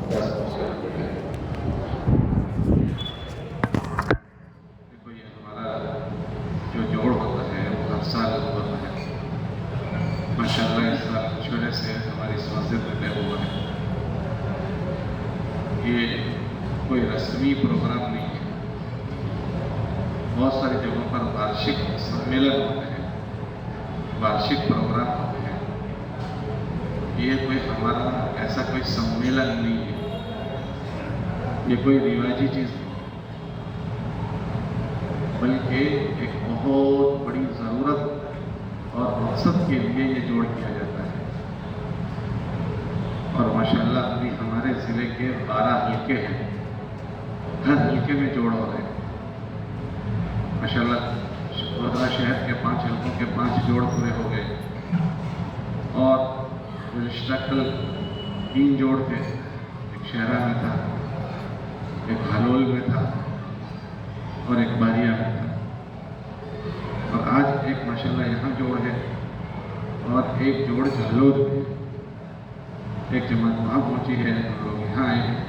دیکھو یہ ہمارا جو جوڑ ہوتا ہے وہ ہر سال ہوتا ہے. ماشاء اللہ اس سال مشورے سے ہماری اس مسجد میں طے ہوا ہے. یہ کوئی رسمی پروگرام نہیں ہے. بہت ساری جگہوں پر وارشک سمیلن ہوتے ہیں, وارشک پروگرام ہوتے ہیں. یہ کوئی ہمارا ایسا کوئی سمیلن نہیں ہے, یہ کوئی رواجی چیز نہیں, بلکہ ایک بہت بڑی ضرورت اور مقصد کے لیے یہ جوڑ کیا جاتا ہے. اور ماشاءاللہ ابھی ہمارے ضلع کے 12 حلقے ہیں, ہر حلقے میں جوڑ ہو رہے ہیں. ماشاءاللہ گودرا شہر کے 5 حلقوں کے 5 جوڑ پورے ہو گئے, اور گزشتہ کل 3 جوڑ تھے. ایک شہرہ میں تھا, ایک ہلول میں تھا, اور ایک باریہ میں تھا. اور آج ایک ماشاءاللہ یہاں جوڑ ہے, اور ایک جوڑ جھلود میں. ایک جماعت وہاں پہنچی ہے, ہم لوگ یہاں آئے ہیں.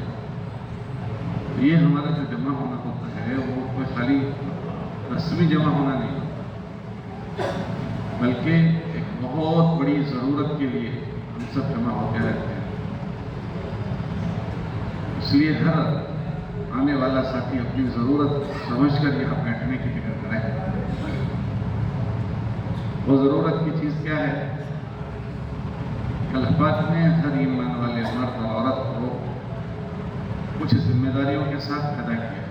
یہ ہمارا جو جمع ہونا ہوتا ہے وہ کوئی خالی رسمی جمع ہونا نہیں, بلکہ ایک بہت بڑی ضرورت کے لیے ہم سب جمع ہوتے رہتے ہیں. اس لیے ہر آنے والا ساتھی اپنی ضرورت سمجھ کر یہاں بیٹھنے کی فکر کریں. وہ ضرورت کی چیز کیا ہے؟ اللہ پاک نے ہر ایمان والے مرد اور عورت کو کچھ ذمہ داریوں کے ساتھ پیدا کیا.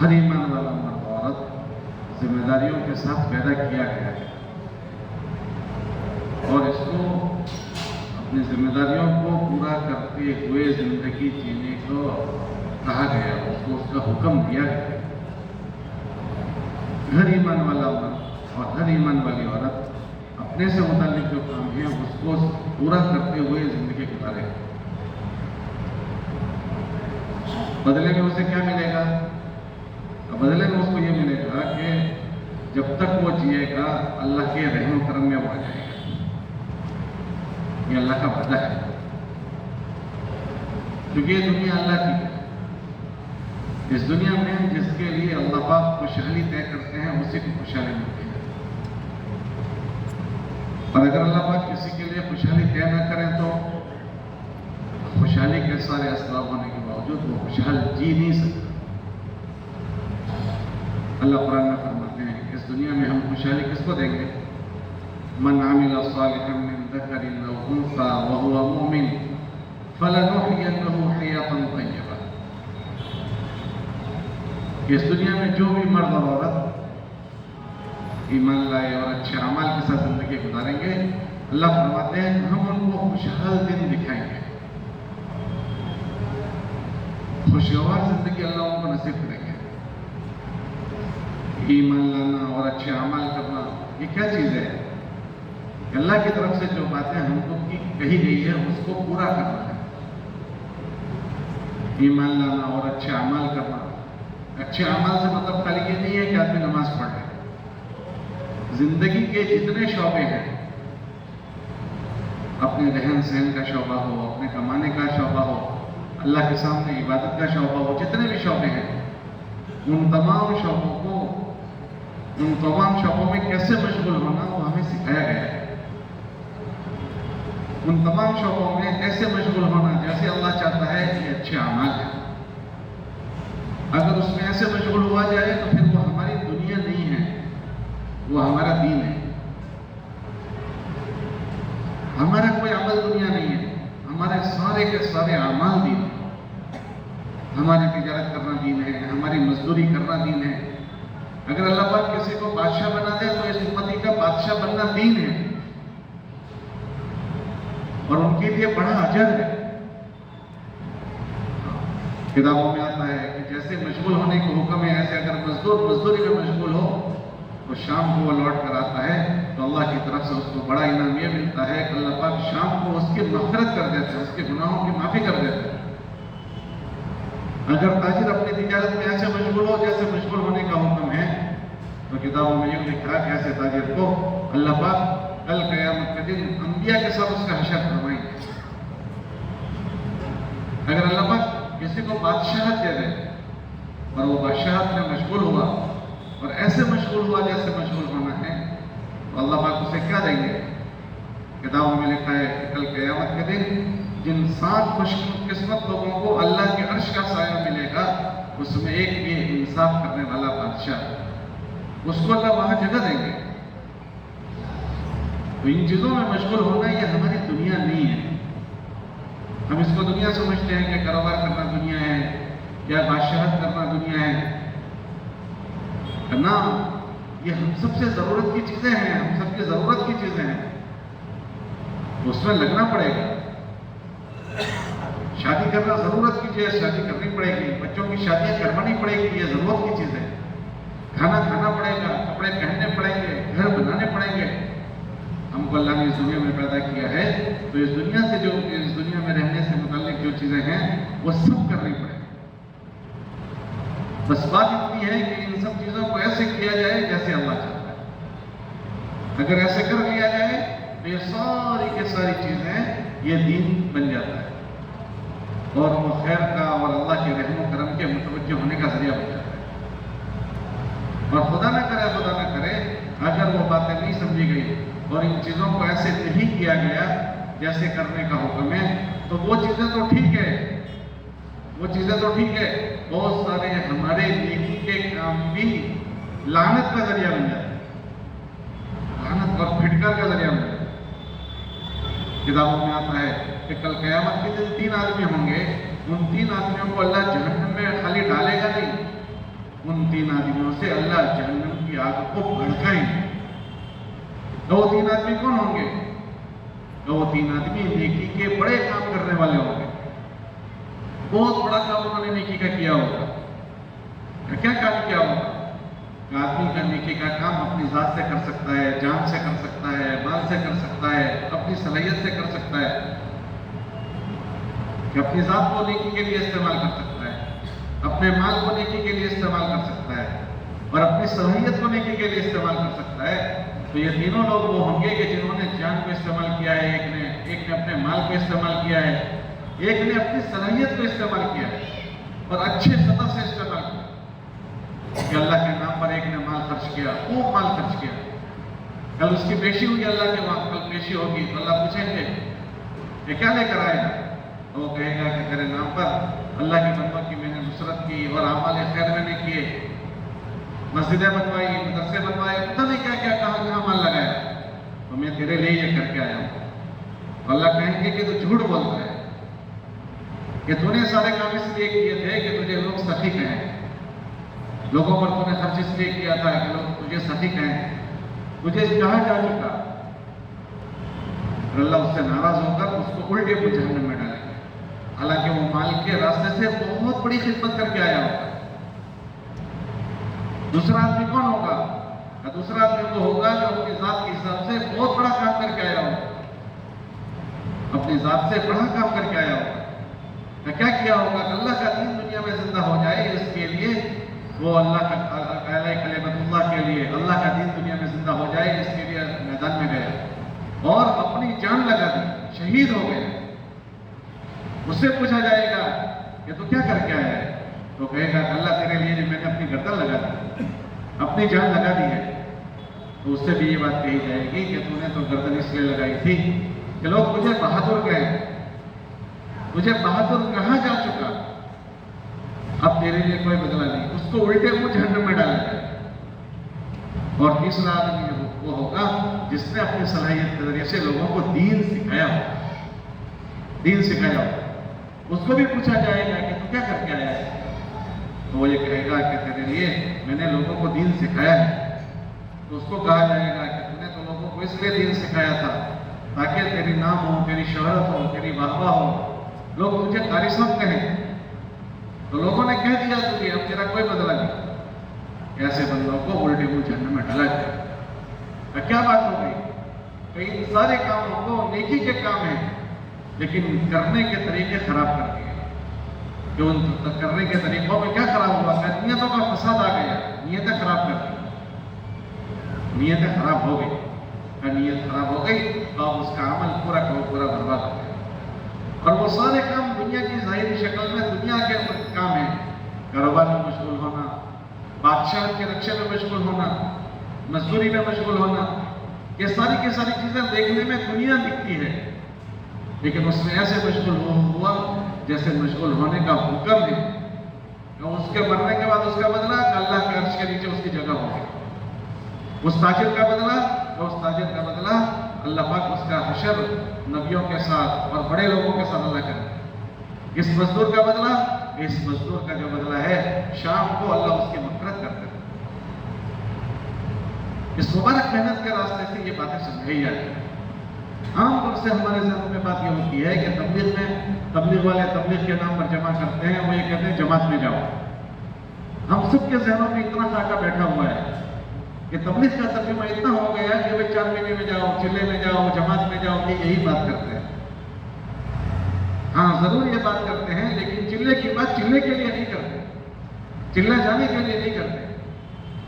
ہر ایمان والا مرد اور عورت ذمہ داریوں کے ساتھ پیدا کیا گیا ہے, اور اس کو اپنی ذمہ داریوں کو پورا کرتے ہوئے زندگی جینے کو کہا گیا, اس کو اس کا حکم دیا گیا. ہر ایمان والا مرد اور ہر ایمان والی عورت اپنے سے متعلق جو کام ہے اس کو پورا کرتے ہوئے زندگی گزارے. بدلے میں اسے کیا ملے گا؟ بدلے میں اس کو یہ ملے گا کہ جب تک وہ جیے گا اللہ کے رحم و کرم میں وہ آ جائے گا. یہ اللہ کا وعدہ ہے, کیونکہ یہ دنیا اللہ کی ہے. اس دنیا میں جس کے لیے اللہ پاک خوشحالی طے کرتے ہیں اسی کو خوشحالی ملتی ہے. اور اگر اللہ پاک کسی کے لیے خوشحالی طے نہ کریں تو خوشحالی کے سارے اسباب ہونے کے باوجود وہ خوشحال جی نہیں سکتا. اللہ قرآن میں فرماتے ہیں کہ اس دنیا میں ہم خوشحالی کس کو دیں گے؟ من عمل صالحا من ذکر او انثى وهو مؤمن فلنحيينه حياة طیبہ. اس دنیا میں جو بھی مرد اور عورت ایمان لائے اور اچھے اعمال کے ساتھ زندگی گزاریں گے, اللہ فرماتے ہیں ہم ان کو خوشحال دن دکھائیں گے, خوشگوار زندگی اللہ ان کو نصیب کریں گے. ایمان لانا اور اچھے اعمال کرنا یہ کیا چیز ہے؟ اللہ کی طرف سے جو باتیں ہم کو کہی گئی ہے اس کو پورا کرنا ہے. ایمان لانا اور اچھے اعمال کرنا. اچھے اعمال سے مطلب خالی یہ نہیں ہے کہ آدمی نماز پڑھ لے. زندگی کے جتنے شعبے ہیں, اپنے رہن سہن کا شعبہ ہو, اپنے کمانے کا شعبہ ہو, اللہ کے سامنے عبادت کا شعبہ ہو, جتنے بھی شعبے ہیں ان تمام شعبوں میں کیسے مشغول ہونا وہ ہمیں سکھایا گیا ہے. ان تمام شعبوں میں ایسے مشغول ہونا جیسے اللہ چاہتا ہے کہ اچھے اعمال ہیں. اگر اس میں ایسے مشغول ہوا جائے تو پھر وہ ہماری دنیا نہیں ہے, وہ ہمارا دین ہے. ہمارا کوئی عمل دنیا نہیں ہے, ہمارے سارے کے سارے اعمال دین ہیں. ہماری تجارت کرنا دین ہے, ہماری مزدوری کرنا دین ہے. اگر اللہ پاک کسی کو بادشاہ بنا دے تو اس امتی کا بادشاہ بننا دین ہے, اور ان کے لیے بڑا اجر ہے. کتابوں میں آتا ہے کہ جیسے مشغول ہونے کو حکم ہے, ایسے اگر مزدور مزدوری میں مشغول ہو تو شام کو وہ لوٹ کر آتا ہے تو اللہ کی طرف سے اس کو بڑا انعام یہ ملتا ہے کہ اللہ پاک شام کو اس کی مغفرت کر دیتے ہیں, اس کے گناہوں کی معافی کر دیتے ہیں. اگر تاجر اپنی تجارت میں ایسے مشغول ہو جیسے مشغول ہونے کا حکم ہے تو کتابوں میں یہ لکھا کہ ایسے تاجر کو اللہ پاک کل قیامت کے دن انبیاء کے ساتھ اس کا حشر فرمائیں گے. اگر اللہ پاک کسی کو بادشاہت دے دے اور وہ بادشاہت میں مشغول ہوا اور ایسے مشغول ہوا جیسے مشغول ہونا ہے، تو اللہ پاک اسے کیا دیں گے؟ کتابوں میں لکھا ہے کہ کل قیامت کے دن جن 7 خوش قسمت لوگوں کو اللہ کے عرش کا سایہ ملے گا، اس میں ایک یہ انصاف کرنے والا بادشاہ، اس کو اللہ وہاں جگہ دیں گے۔ تو ان چیزوں میں مشغول ہونا یہ ہماری دنیا نہیں ہے۔ ہم اس کو دنیا سمجھتے ہیں کہ کاروبار کرنا دنیا ہے یا بادشاہت کرنا دنیا ہے، نہ، یہ ہم سب سے ضرورت کی چیزیں ہیں، ہم سب کی ضرورت کی چیزیں ہیں، اس میں لگنا پڑے گا۔ شادی کرنا ضرورت کی چیز، شادی کرنی پڑے گی، بچوں کی شادیاں کروانی پڑے گی، یہ ضرورت کی چیز ہے۔ کھانا کھانا پڑے گا، کپڑے پہننے پڑیں گے، گھر بنانے پڑیں گے۔ ہم کو اللہ نے اس دنیا میں پیدا کیا ہے، تو اس دنیا سے جو اس دنیا میں رہنے سے متعلق جو چیزیں ہیں وہ سب کرنی پڑے گی۔ بس بات اتنی ہے کہ ان سب چیزوں کو ایسے کیا جائے جیسے اللہ چاہتا ہے۔ اگر ایسے کر لیا جائے تو یہ ساری کی ساری چیزیں یہ دین بن جاتا ہے اور وہ خیر کا اور اللہ کے رحم و کرم کے متوجہ ہونے کا ذریعہ بن جاتا ہے۔ اور خدا نہ کرے اگر وہ باتیں نہیں سمجھی گئی اور ان چیزوں کو ایسے نہیں کیا گیا جیسے کرنے کا حکم ہے، تو وہ چیزیں تو ٹھیک ہے، بہت سارے ہمارے نیکی کے کام بھی لعنت کا ذریعہ بن جاتے ہیں، لعنت اور پھٹکار کا ذریعہ بن جاتے ہیں۔ کتابوں میں آتا ہے کہ کل قیامت کے دن 3 آدمی ہوں گے، ان 3 آدمیوں کو اللہ جہنم میں خالی ڈالے گا نہیں، ان 3 آدمیوں سے اللہ جہنم کی آگ کو بھڑکائیں گے۔ تو وہ 3 آدمی کون ہوں گے؟ تو وہ 3 آدمی نیکی کے بڑے کام کرنے والے ہوں گے، بہت بڑا کام انہوں نے نیکی کا کیا ہوگا۔ کیا کام کیا ہوگا؟ کہ آدمی کا نیکی کا کام اپنی ذات سے کر سکتا ہے، جان سے کر سکتا ہے، مال سے کر سکتا ہے، اپنی صلاحیت سے کر سکتا ہے، کہ اپنی ذات کو نیکی کے لیے استعمال کر سکتا ہے، اپنے مال کو نیکی کے لیے استعمال کر سکتا ہے اور اپنی صلاحیت کو نیکی کے لیے استعمال کر سکتا ہے۔ تو یہ تینوں لوگ وہ ہوں گے کہ جنہوں نے جان کو استعمال کیا ہے، ایک نے اپنے مال کو استعمال کیا ہے، ایک نے اپنی صلاحیت کو استعمال کیا ہے اور اچھے سطح سے استعمال کیا کہ اللہ کے نام پر ایک نے مال خرچ کیا، خوب مال خرچ کیا۔ کل اس کی پیشی ہوئی اللہ کے وہاں، کل پیشی ہوگی تو اللہ پوچھیں گے کہ کیا لے کر آئے گا؟ وہ کہے گا کہ تیرے نام پر اللہ کی بندوں کی میں نے نصرت کی اور اعمال خیر میں نے کیے، مسجدیں بنوائی، مدرسے بنوائے، پتہ نہیں کیا کیا کہاں مال لگایا، تو میں تیرے لیے یہ کر کے آیا ہوں۔ تو اللہ کہیں گے کہ تو جھوٹ بولتا ہے، کہ تو نے سارے کام اس لیے کیے تھے کہ تجھے لوگ سخی کہیں، لوگوں پر تو نے خرچ اس لیے کیا تھا کہ لوگ تجھے سخی کہیں، تجھے کہا جا چکا۔ اور اللہ اس سے ناراض ہو کر اس کو الٹے کو جہنم میں ڈالیں گے، حالانکہ وہ مال کے راستے سے بہت بڑی خدمت کر کے آیا ہوگا۔ دوسرا آدمی کون ہوگا؟ دوسرا آدمی وہ ہوگا جو اپنی ذات کے حساب سے بہت بڑا کام کر کے آیا ہوگا، اپنی ذات سے بڑا کام کر کے آیا ہوگا۔ کیا کیا ہوگا کہ اللہ کا دین دنیا میں زندہ ہو جائے، اس کے لیے وہ اللہ کا کلمت اللہ کے لیے اللہ کا دین دنیا میں زندہ ہو جائے، اس کے لیے میدان میں گیا اور اپنی جان لگا دی، شہید ہو گیا۔ اس سے پوچھا جائے گا کہ تو کیا کر کے آیا ہے؟ تو کہے گا کہ اللہ تیرے لیے میں نے اپنی گردن لگا دی، اپنی جان لگا دی ہے۔ تو اس سے بھی یہ بات کہی جائے گی کہ تو نے تو گردن اس لیے لگائی تھی کہ لوگ تجھے بہادر کہیں، تجھے بہادر کہاں جا چکا، اب تیرے لیے کوئی بدلہ نہیں۔ اس کو الٹے منہ جہنم میں ڈالا جائے۔ اور تیسرا آدمی وہ ہوگا جس نے اپنی صلاحیت کے ذریعے سے لوگوں کو دین سکھایا ہو، دین سکھایا ہو۔ اس کو بھی پوچھا جائے گا کہ تو کیا کر کے آیا ہے؟ تو وہ یہ کہے گا کہ تیرے لیے میں نے لوگوں کو دین سکھایا ہے۔ تو اس کو کہا جائے گا کہ تو نے تو لوگوں کو اس لیے دین سکھایا تھا تاکہ تیری نام ہو، تیری شہرت ہو، تیری واہ ہو، لوگ تجھے قاری صاحب کہیں۔ تو لوگوں نے کہہ دیا تجھے، اب تیرا کوئی بدلہ نہیں۔ ایسے بندوں کو الٹے منہ جہنم میں ڈالا جائے۔ کیا بات ہو گئی کہ ان سارے کاموں کو نیکی کے کام ہیں، لیکن کرنے کے طریقے خراب کر دیے۔ کہ ان کرنے کے طریقوں میں کیا خراب ہوا کہ نیتوں کا فساد آ گیا، نیتیں خراب کر دی، نیتیں خراب ہو گئی۔ نیت خراب ہو گئی تو اب اس کا عمل پورا برباد ہو گیا، اور وہ سارے کام دنیا کی ظاہر ظاہری شکل میں دنیا کے کام ہیں، کاروبار میں مشغول ہونا، بادشاہ کے رکشے میں مشغول ہونا، مزدوری میں مشغول ہونا، یہ ساری کی ساری چیزیں دیکھنے میں دنیا دکھتی ہے، لیکن اس میں ایسے مشغول ہوا جیسے مشغول ہونے کا حکم ہے، اس کے مرنے کے بعد اس کا بدلہ اللہ کے عرش کے نیچے اس کی جگہ ہوگی۔ اس تاجر کا بدلہ اللہ پاک اس کا حشر نبیوں کے ساتھ اور بڑے لوگوں کے ساتھ اللہ کرے۔ اس مزدور کا بدلہ، اس مزدور کا جو بدلہ ہے شام کو اللہ اس کی مغفرت کرتا ہے۔ اس مبارک محنت کے راستے سے یہ باتیں سمجھائی جاتی ہیں۔ عام طور سے ہمارے ذہن میں بات یہ ہوتی ہے کہ تبلیغ والے تبلیغ کے نام پر جمع کرتے ہیں، وہ یہ کہتے ہیں جماعت میں جاؤ۔ ہم سب کے ذہنوں میں اتنا خاکہ بیٹھا ہوا ہے کہ تبلیغ کا ترجمہ اتنا ہو گیا ہے کہ وہ 4 مہینے میں جاؤ، چلے میں جاؤ، جماعت میں جاؤ، یہی بات کرتے ہیں۔ ہاں ضرور یہ بات کرتے ہیں، لیکن چلے کی بات چلے کے لیے نہیں کرتے، چلے جانے کے لیے نہیں کرتے۔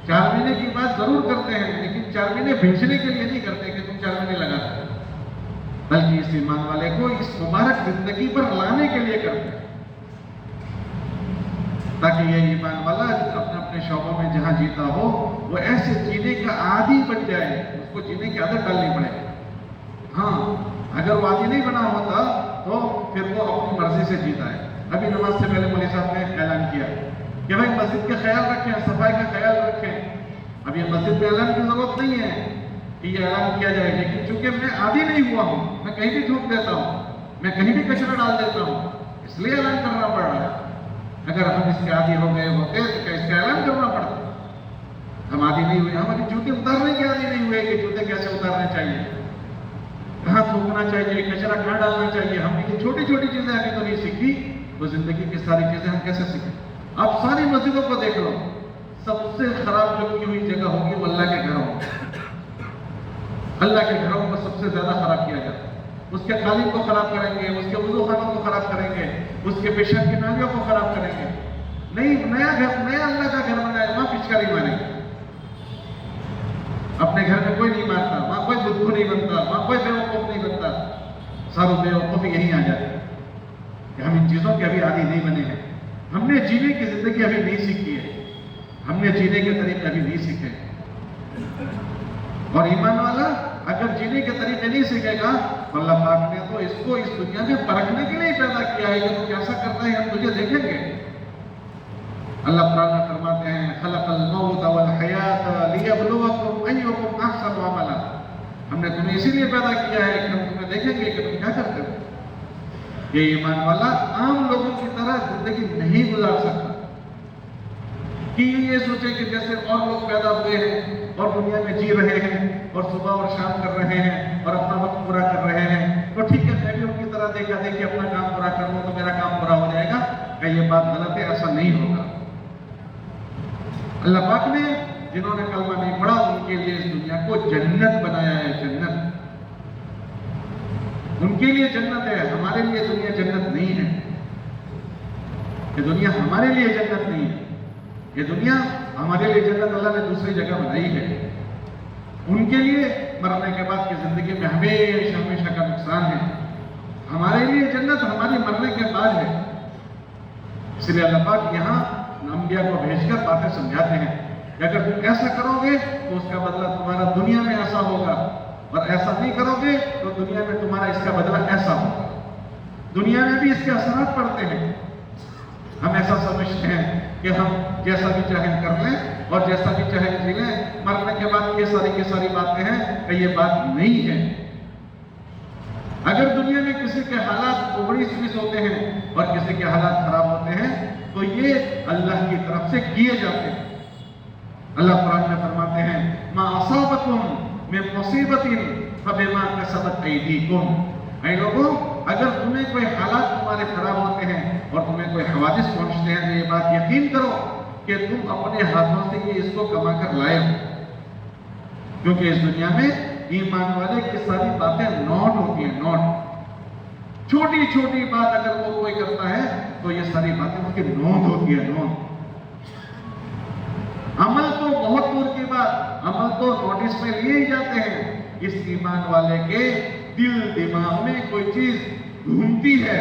4 مہینے کی بات ضرور کرتے ہیں، لیکن 4 مہینے بھیجنے کے لیے نہیں کرتے کہ تم 4 مہینے لگا دو، بلکہ اس ایمان والے کو اس مبارک زندگی پر لانے کے لیے کرتے ہیں، تاکہ یہ ایمان والا اپنے اپنے شعبوں میں جہاں جیتا ہو وہ ایسے جینے کا عادی بن جائے، اس کو جینے کی عادت ڈالنی پڑے۔ ہاں اگر وہ عادی نہیں بنا ہوتا تو پھر وہ اپنی مرضی سے جیتا ہے۔ ابھی نماز سے پہلے مولوی صاحب نے اعلان کیا کہ بھائی مسجد کا خیال رکھیں، صفائی کا خیال رکھیں۔ اب یہ مسجد میں اعلان کی ضرورت نہیں ہے کہ یہ اعلان کیا جائے، لیکن چونکہ میں عادی نہیں ہوا ہوں، میں کہیں بھی تھوک دیتا ہوں، میں کہیں بھی کچرا ڈال دیتا ہوں، اس لیے اعلان کرنا پڑ رہا ہے۔ اگر ہم اس کے عادی ہو گئے ہوتے تو کیا اس کا اعلان کرنا پڑتا؟ ہم عادی نہیں ہوئے، ہم ابھی جوتے اتارنے کے عادی نہیں ہوئے کہ جوتے کیسے اتارنے چاہیے، کہاں تھوکنا چاہیے، کچرا کہاں ڈالنا چاہیے۔ ہم نے یہ چھوٹی چھوٹی چیزیں ابھی تو نہیں سیکھی، تو زندگی کی ساری چیزیں ہم کیسے سیکھیں؟ آپ ساری مسجدوں کو دیکھ لو، سب سے خراب جو کی ہوئی جگہ ہوگی وہ اللہ کے گھروں، اللہ کے گھروں کو سب سے زیادہ خراب کیا جاتا ہے۔ اس کے قالین کو خراب کریں گے، اس کے وضو خانوں کو خراب کریں گے، اس کے پیشاب کی نالیوں کو خراب کریں گے۔ نہیں، نیا اللہ کا گھر بنائے، وہاں پچکاری ماریں گے۔ اپنے گھر میں کوئی نہیں مارتا، وہاں کوئی بدبو نہیں بنتا، وہاں کوئی بیوقوف نہیں بنتا۔ ساروں بیوقوف یہیں آ جاتے ہیں کہ ہم ان چیزوں کے ابھی عادی نہیں بنے ہیں، ہم نے جینے کی زندگی ابھی نہیں سیکھی ہے، ہم نے جینے کے طریقے ابھی نہیں سیکھے۔ اور ایمان والا اگر جینے کے طریقے نہیں سیکھے گا، اللہ پاک نے تو اس کو اس دنیا میں پرکھنے کے لیے پیدا کیا ہے کہ تو کیسا کرتا ہے ہم تجھے دیکھیں گے۔ اللہ قرآن میں فرماتے ہیں خلق الموت والحیات لیبلوکم ایکم احسن عملا، ہم نے تمہیں اسی لیے پیدا کیا ہے کہ ہم تمہیں دیکھیں گے کہ تم کیا کرتے ہو۔ یہ ایمان والا عام لوگوں کی طرح زندگی نہیں گزار سکتا کہ یہ سوچے کہ جیسے اور لوگ پیدا ہوئے ہیں اور دنیا میں جی رہے ہیں اور صبح اور شام کر رہے ہیں اور اپنا وقت پورا کر رہے ہیں، تو ٹھیک ہے میں بھی ان کی طرح دیکھا دیکھی اپنا کام پورا کر لوں تو میرا کام پورا ہو جائے گا، کہ یہ بات غلط ہے، ایسا نہیں ہوگا۔ اللہ پاک نے جنہوں نے کلمہ نہیں پڑھا ان کے لیے اس دنیا کو جنت بنایا ہے، جنت ان کے لیے جنت ہے، ہمارے لیے دنیا جنت نہیں ہے۔ یہ دنیا ہمارے لیے جنت نہیں ہے، یہ دنیا ہمارے لیے جنت اللہ نے دوسری جگہ بنائی ہے۔ ان کے لیے مرنے کے بعد کی زندگی میں ہمیشہ ہمیشہ کا نقصان ہے، ہمارے لیے جنت ہماری مرنے کے بعد ہے۔ اس لیے اللہ پاک یہاں انبیاء کو بھیج کر باتیں سمجھاتے ہیں کہ اگر تم ایسا کرو گے تو اس کا بدلہ تمہارا دنیا میں ایسا ہوگا، اور ایسا نہیں کرو گے تو دنیا میں تمہارا اس کا بدلہ ایسا ہوگا۔ دنیا میں بھی اس کے اثرات پڑتے ہیں، ہم ایسا سمجھتے ہیں کہ ہم جیسا بھی چاہیں کر لیں اور جیسا بھی چاہیں جی لیں، مرنے کے بعد یہ ساری کی ساری باتیں ہیں کہ یہ بات نہیں ہے۔ اگر دنیا میں کسی کے حالات اوڑیس ہوتے ہیں اور کسی کے حالات خراب ہوتے ہیں تو یہ اللہ کی طرف سے کیے جاتے ہیں۔ اللہ قرآن میں فرماتے ہیں ما اصابکم من مصیبت فبما کسبت ایدیکم، اے لوگوں اگر تمہیں کوئی حالات تمہارے خراب ہوتے ہیں اور تمہیں کوئی حوادث پہنچتے ہیں تو یہ بات یقین کرو کہ تم اپنے ہاتھوں سے یہ اس کو کما کر لائے ہو، کیونکہ اس دنیا میں ایمان والے کی ساری باتیں نوٹ ہوتی ہیں، نوٹ، چھوٹی چھوٹی بات اگر وہ کوئی کرتا ہے تو یہ ساری باتیں اس کی نوٹ ہوتی ہے، نوٹ۔ عمل تو بہت دور کی بات، عمل تو نوٹس میں لیے ہی جاتے ہیں۔ اس ایمان والے کے دل دماغ میں کوئی چیز گھومتی ہے،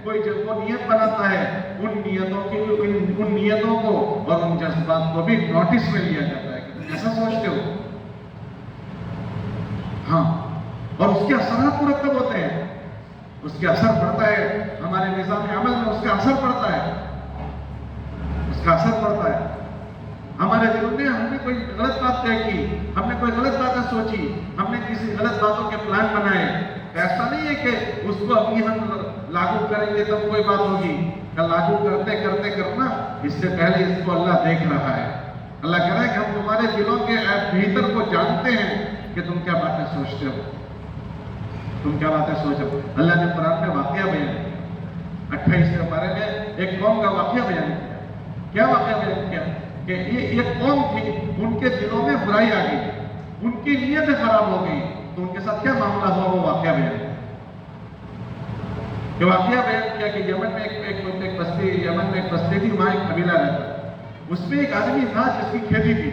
کوئی جب وہ نیت بناتا ہے ان نیتوں کو اور ان جذبات کو بھی نوٹس میں لیا جاتا ہے کہ تم ایسا سوچتے ہو، ہاں، اور اس کے اثرات مرتب ہوتے ہیں، اس کے اثر پڑتا ہے ہمارے نظام عمل میں، اس کا اثر پڑتا ہے، اس کا اثر پڑتا ہے ہمارے دلوں میں۔ ہم نے کوئی غلط بات طے کی، ہم نے کوئی غلط باتیں سوچی، ہم نے کسی غلط باتوں کے پلان بنائے، تو ایسا نہیں ہے کہ اس کو ابھی ہم لاگو کریں گے تب کوئی بات ہوگی، لاگو کرتے کرتے کرنا اس سے پہلے اس کو اللہ دیکھ رہا ہے۔ اللہ کہہ رہا ہے کہ ہم تمہارے دلوں کے بھیتر کو جانتے ہیں کہ تم کیا باتیں سوچتے ہو، تم کیا باتیں سوچو۔ اللہ نے قرآن میں واقعہ بیان کیا، 28 پارے میں ایک قوم کا واقعہ بیان کیا۔ کیا واقعہ بیان کیا کہ یہ قوم تھی، ان کے دلوں میں برائی آ گئی، ان کی نیت خراب ہو گئی، تو ان کے ساتھ کیا معاملہ ہوا وہ واقعہ بیان کیا۔ کہ واقعہ بیان کیا کہ یمن میں ایک بستی تھی، وہاں ایک قبیلہ رہتا، اس میں ایک آدمی تھا جس کی کھیتی تھی،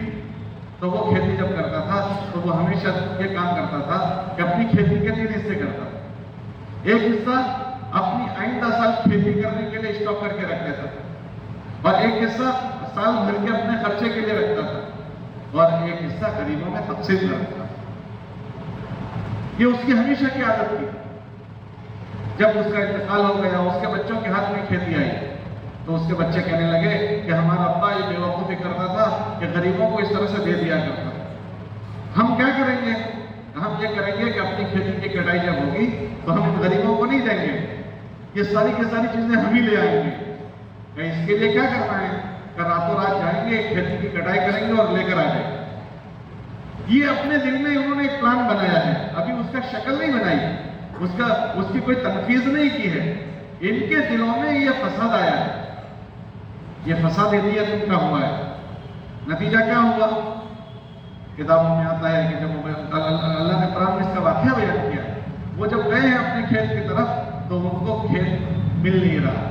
تو وہ کھیتی جب کرتا تھا تو وہ ہمیشہ یہ کام کرتا تھا کہ اپنی کھیتی کے 3 حصے کرتا تھا۔ ایک حصہ اپنی آئندہ سال کھیتی کرنے کے لیے اسٹاک کر کے رکھ دیتا تھا، اور ایک حصہ سال بھر کے اپنے خرچے کے لیے رکھتا تھا، اور ایک حصہ غریبوں میں تقسیم کرتا تھا۔ یہ اس کی ہمیشہ کی عادت تھی۔ جب اس کا انتقال ہو گیا، اس کے بچوں کے ہاتھ میں کھیتی آئی، تو اس کے بچے کہنے لگے کہ ہمارا ابا یہ بیوقوفی کرتا تھا کہ غریبوں کو اس طرح سے دے دیا کرتا تھا، ہم کیا کریں گے؟ ہم یہ کریں گے کہ اپنی کھیتی کی کٹائی جب ہوگی تو ہم غریبوں کو نہیں دیں گے، یہ ساری کی ساری چیزیں ہم ہی لے آئیں گے۔ کہ اس کے لیے کیا کرنا ہے کہ راتوں رات جائیں گے، کھیتی کی کٹائی کریں گے اور لے کر آ جائیں گے۔ یہ اپنے دل میں انہوں نے ایک پلان بنایا ہے، ابھی اس کا شکل نہیں بنائی، اس کی کوئی تنفیذ نہیں کی ہے، ان کے دلوں میں یہ فساد آیا ہے، یہ فساد نیت ان کا ہوا ہے۔ نتیجہ کیا ہوا؟ کتابوں میں آتا ہے کہ جب اللہ نے قرآن میں اس کا واقعہ بیان کیا، وہ جب گئے ہیں اپنے کھیت کی طرف تو ان کو کھیت مل نہیں رہا،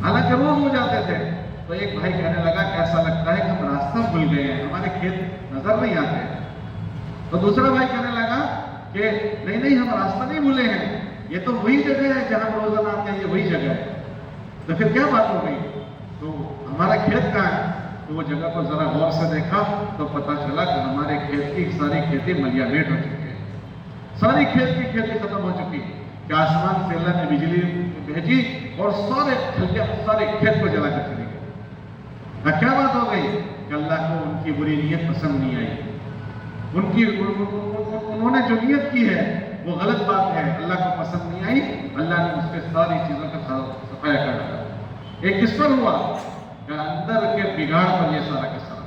حالانکہ روز ہو جاتے تھے۔ تو ایک بھائی کہنے لگا کہ ایسا لگتا ہے کہ ہم راستہ بھول گئے ہیں، ہمارے کھیت نظر نہیں آتے۔ تو دوسرا بھائی کہنے لگا کہ نہیں ہم راستہ نہیں بھولے ہیں، یہ تو وہی جگہ ہے جہاں ہم روزانہ آتے ہیں، یہ وہی جگہ ہے۔ تو پھر کیا بات ہو گئی؟ تو ہمارا کھیت کہاں ہے؟ تو وہ جگہ کو ذرا غور سے دیکھا تو پتا چلا کہ ہمارے کھیت کی ساری کھیتی ملیا میٹ ہو چکی ہے، ساری کھیت کی کھیتی ختم ہو چکی کہ آسمان سے اللہ نے بجلی بھیجی اور سارے کھیت کو جلا کر چلی گئی۔ کیا بات ہو گئی کہ اللہ کو ان کی بری نیت پسند نہیں آئی، انہوں نے جو نیت کی ہے وہ غلط بات ہے، اللہ کو پسند نہیں آئی، اللہ نے اس کے ساری چیزوں کا صفایا کر ڈالا۔ ایک کس پر ہوا کہ اندر کے بگاڑ پر یہ سارا کا سارا۔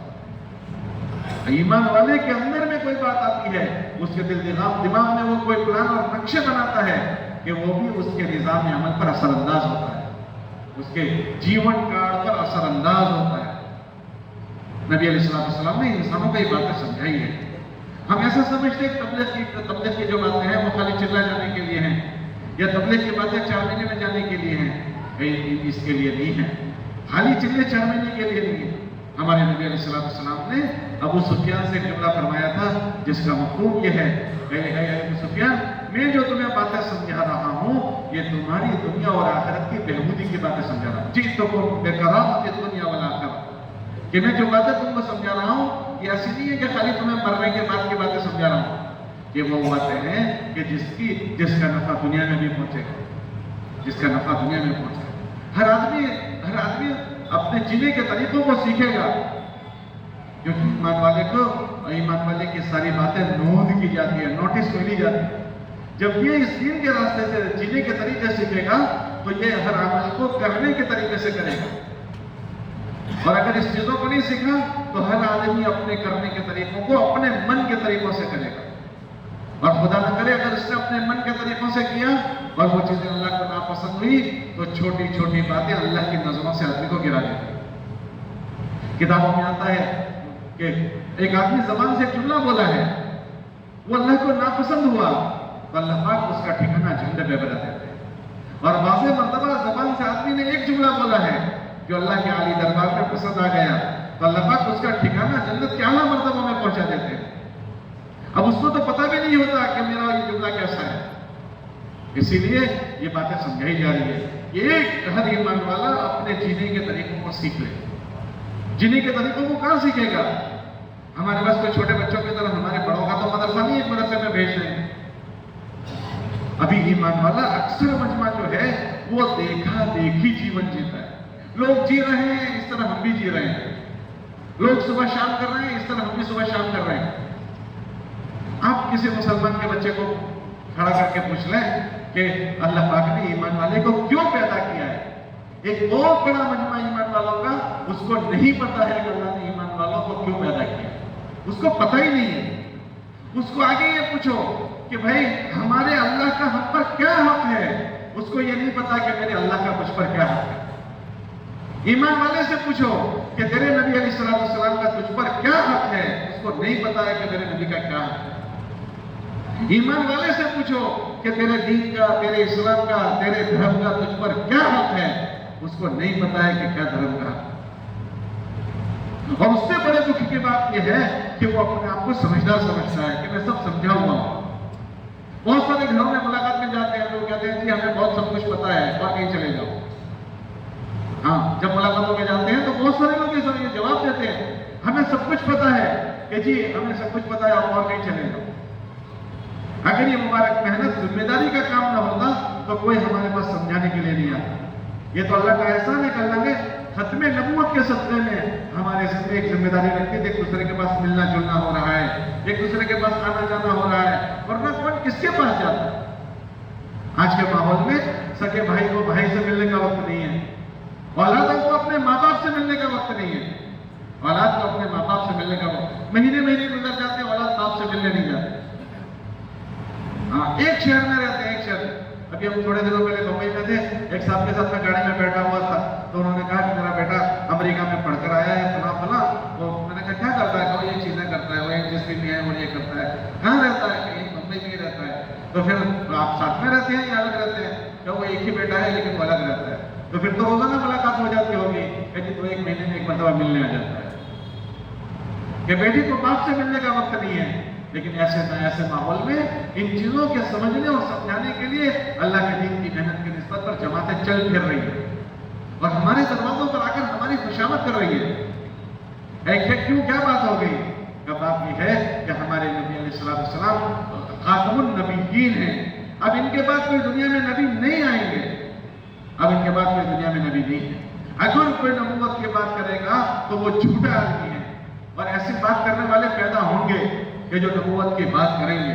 ایمان والے کے اندر میں کوئی بات آتی ہے، اس کے دماغ میں وہ کوئی پلان اور نقشے بناتا ہے کہ وہ بھی اس کے نظام عمل پر اثر انداز ہوتا ہے، اس کے جیون کاળ پر اثر انداز ہوتا ہے۔ نبی علیہ السلام نے انسانوں کو یہ باتیں سمجھائی ہے۔ ہم ایسا سمجھتے ہیں کہ تبلیغ کی جو باتیں ہیں وہ خالی چلا جانے کے لیے ہیں، یا تبلیغ کی باتیں 4 مہینے میں جانے کے لیے ہیں، اس کے لیے نہیں ہے، خالی چلے 4 مہینے کے لیے نہیں ہے۔ ہمارے نبی علیہ السلام نے ابو سفیان سے جملہ فرمایا تھا جس کا مفہوم یہ ہے کہ اے ابو سفیان، میں جو تمہیں باتیں سمجھا رہا ہوں یہ تمہاری دنیا اور آخرت کی بہبودی کی باتیں سمجھا رہا ہوں۔ جی تو بے کرامت دنیا والآخرت، کہ میں جو باتیں تم کو سمجھا رہا ہوں یہ ایسی نہیں ہے کہ خالی تمہیں مرنے کے بعد کی باتیں سمجھا رہا ہوں، یہ وہ باتیں ہیں کہ جس کا نفع دنیا میں بھی پہنچے گا، جس کا نفع دنیا میں پہنچے گا۔ ہر آدمی اپنے جینے کے طریقوں کو سیکھے گا، کیونکہ ایمان والے کی ساری باتیں نوٹ کی جاتی ہے، نوٹس میں لی جاتی ہے۔ جب یہ اس دین کے راستے سے جینے کے طریقے سیکھے گا تو یہ ہر عمل کو کرنے کے طریقے سے کرے گا، اور اگر اس چیزوں کو نہیں سیکھا تو ہر آدمی اپنے کرنے کے طریقوں کو اپنے من کے طریقوں سے کرے گا، اور خدا نہ کرے اگر اس نے اپنے من کے طریقوں سے کیا اور وہ چیزیں اللہ کو ناپسند ہوئی تو چھوٹی چھوٹی باتیں اللہ کی نظروں سے آدمی کو گرا دیتی۔ کتابوں میں آتا ہے کہ ایک آدمی زبان سے ایک جملہ بولا ہے، وہ اللہ کو ناپسند ہوا تو اللہ پاک اس کا ٹھکانہ جہنم میں بنا دیتے ہیں، اور واضح مرتبہ زبان سے آدمی نے ایک جملہ بولا ہے جو اللہ کے عالی دربار میں پسند آ گیا تو اللہ پاک اس کا ٹھکانہ جنت کے اعلیٰ مرتبہ میں پہنچا دیتے ہیں۔ اب اس کو تو پتہ بھی نہیں ہوتا کہ میرا یہ جملہ کیسا ہے، اسی لیے یہ باتیں سمجھائی جا رہی ہے کہ ایک ہر ایمان والا اپنے جینے کے طریقوں کو سیکھ لے. جینے کے طریقوں کو کہاں سیکھے گا؟ ہمارے پاس کوئی چھوٹے بچوں کی طرح ہمارے بڑوں کا تو مدرسہ نہیں ایک مدرسے میں بھیج رہے ہیں. ابھی ایمان والا اکثر مجمع جو ہے وہ دیکھا دیکھی جیون جیتا ہے. لوگ جی رہے ہیں اس طرح ہم بھی جی رہے ہیں. لوگ صبح شام کر رہے ہیں اس طرح ہم بھی صبح شام کر رہے ہیں. آپ کسی مسلمان کے بچے کو کھڑا کر کے پوچھ لیں کہ اللہ پاک نے ایمان والے کو کیوں پیدا کیا ہے. ایک بہت بڑا مجمع ایمان والوں کا اس کو نہیں پتا ہے کہ اللہ نے ایمان والوں کو کیوں پیدا کیا. اس کو پتہ ہی نہیں ہے. اس کو آگے یہ پوچھو کہ بھائی ہمارے اللہ کا ہم پر کیا حق ہے. اس کو یہ نہیں پتا کہ میرے اللہ کا مجھ پر کیا حق ہے. ایمان والے سے پوچھو کہ تیرے نبی علیہ السلام کا تجھ پر کیا حق ہے. اس کو نہیں پتا ہے کہ میرے نبی کا کیا حق ہے. ایمان والے سے پوچھو کہ تیرے دین کا، تیرے اسلام کا، تیرے دھرم کا تجھ پر کیا حق ہے. اس کو نہیں پتا ہے کہ کیا دھرم کا حق ہے. اور اس سے بڑے دکھ کی بات یہ ہے کہ وہ اپنے آپ کو سمجھدار سمجھتا ہے کہ میں سب سمجھا ہوا ہوں. بہت سارے گھروں میں ملاقات میں جاتے ہیں لوگ کہتے ہیں جی ہمیں بہت سب کچھ پتا ہے اور کہیں چلے جاؤ. ہاں جب ملاقاتوں میں جاتے ہیں تو بہت سارے لوگ یہ جواب دیتے ہیں ہمیں سب کچھ پتا ہے کہ جی ہمیں سب کچھ پتا ہے اور کہیں چلے جاؤ. اگر یہ مبارک محنت ذمہ داری کا کام نہ ہوتا تو کوئی ہمارے پاس سمجھانے کے لیے نہیں آتا. یہ تو اللہ کا احسان ہے کہ اللہ نے ختم نبوت کے صدقے میں ہمارے ساتھ ایک ذمہ داری رکھی ہے. ایک دوسرے کے پاس ملنا جلنا ہو رہا ہے، ایک دوسرے کے پاس آنا جانا ہو رہا ہے. ورنہ کون کس کے پاس جاتا ہے؟ آج کے ماحول میں سگے بھائی کو بھائی سے ملنے کا وقت نہیں ہے. اولادوں کو اپنے ماں باپ سے ملنے کا وقت نہیں ہے. اولاد کو اپنے ماں باپ سے ملنے کا وقت مہینے گزر جاتے ہیں اولاد باپ سے ملنے نہیں جاتے. ہاں ایک شہر میں رہتے ہیں، ایک شہر. ابھی ہم تھوڑے دنوں پہلے بمبئی میں تھے. ایک صاحب کے ساتھ میں گاڑی میں بیٹھا ہوا تھا تو انہوں نے کہا کہ میرا بیٹا امریکہ میں پڑھ کر آیا ہے فلاں فلاں. میں نے کہا کیا کرتا ہے؟ وہ یہ چیزیں کرتا ہے، وہ انڈسٹری میں ہے، وہ یہ کرتا ہے. کہاں رہتا ہے؟ کہ بمبئی میں ہی رہتا ہے. تو پھر آپ ساتھ میں رہتے ہیں یا الگ رہتے ہیں؟ کہ وہ ایک ہی بیٹا ہے لیکن وہ الگ رہتا ہے. تو پھر تو روزانہ ملاقات ہو جاتی ہوگی کہ تو ایک مہینے میں ایک مرتبہ ملنے آ جاتا ہے. کہ بیٹی کو باپ سے ملنے کا وقت نہیں ہے. لیکن ایسے ماحول میں ان چیزوں کے سمجھنے اور سمجھانے کے لیے اللہ کے دین کی محنت کی نسبت پر جماعتیں چل پھر رہی ہیں اور ہمارے دروازوں پر آ کر ہماری خوشامد کر رہی ہے. کیوں کیا بات ہو گئی؟ بات یہ ہے کہ ہمارے نبی علیہ السلام خاتم النبیین ہیں. اب ان کے بعد کوئی دنیا میں نبی نہیں آئیں گے. اب ان کے بعد کوئی دنیا میں نبی نہیں ہے. اگر کوئی نبوت کی بات کرے گا تو وہ جھوٹا آدمی ہے. اور ایسی بات کرنے والے پیدا ہوں گے کہ جو نبوت کی بات کریں گے.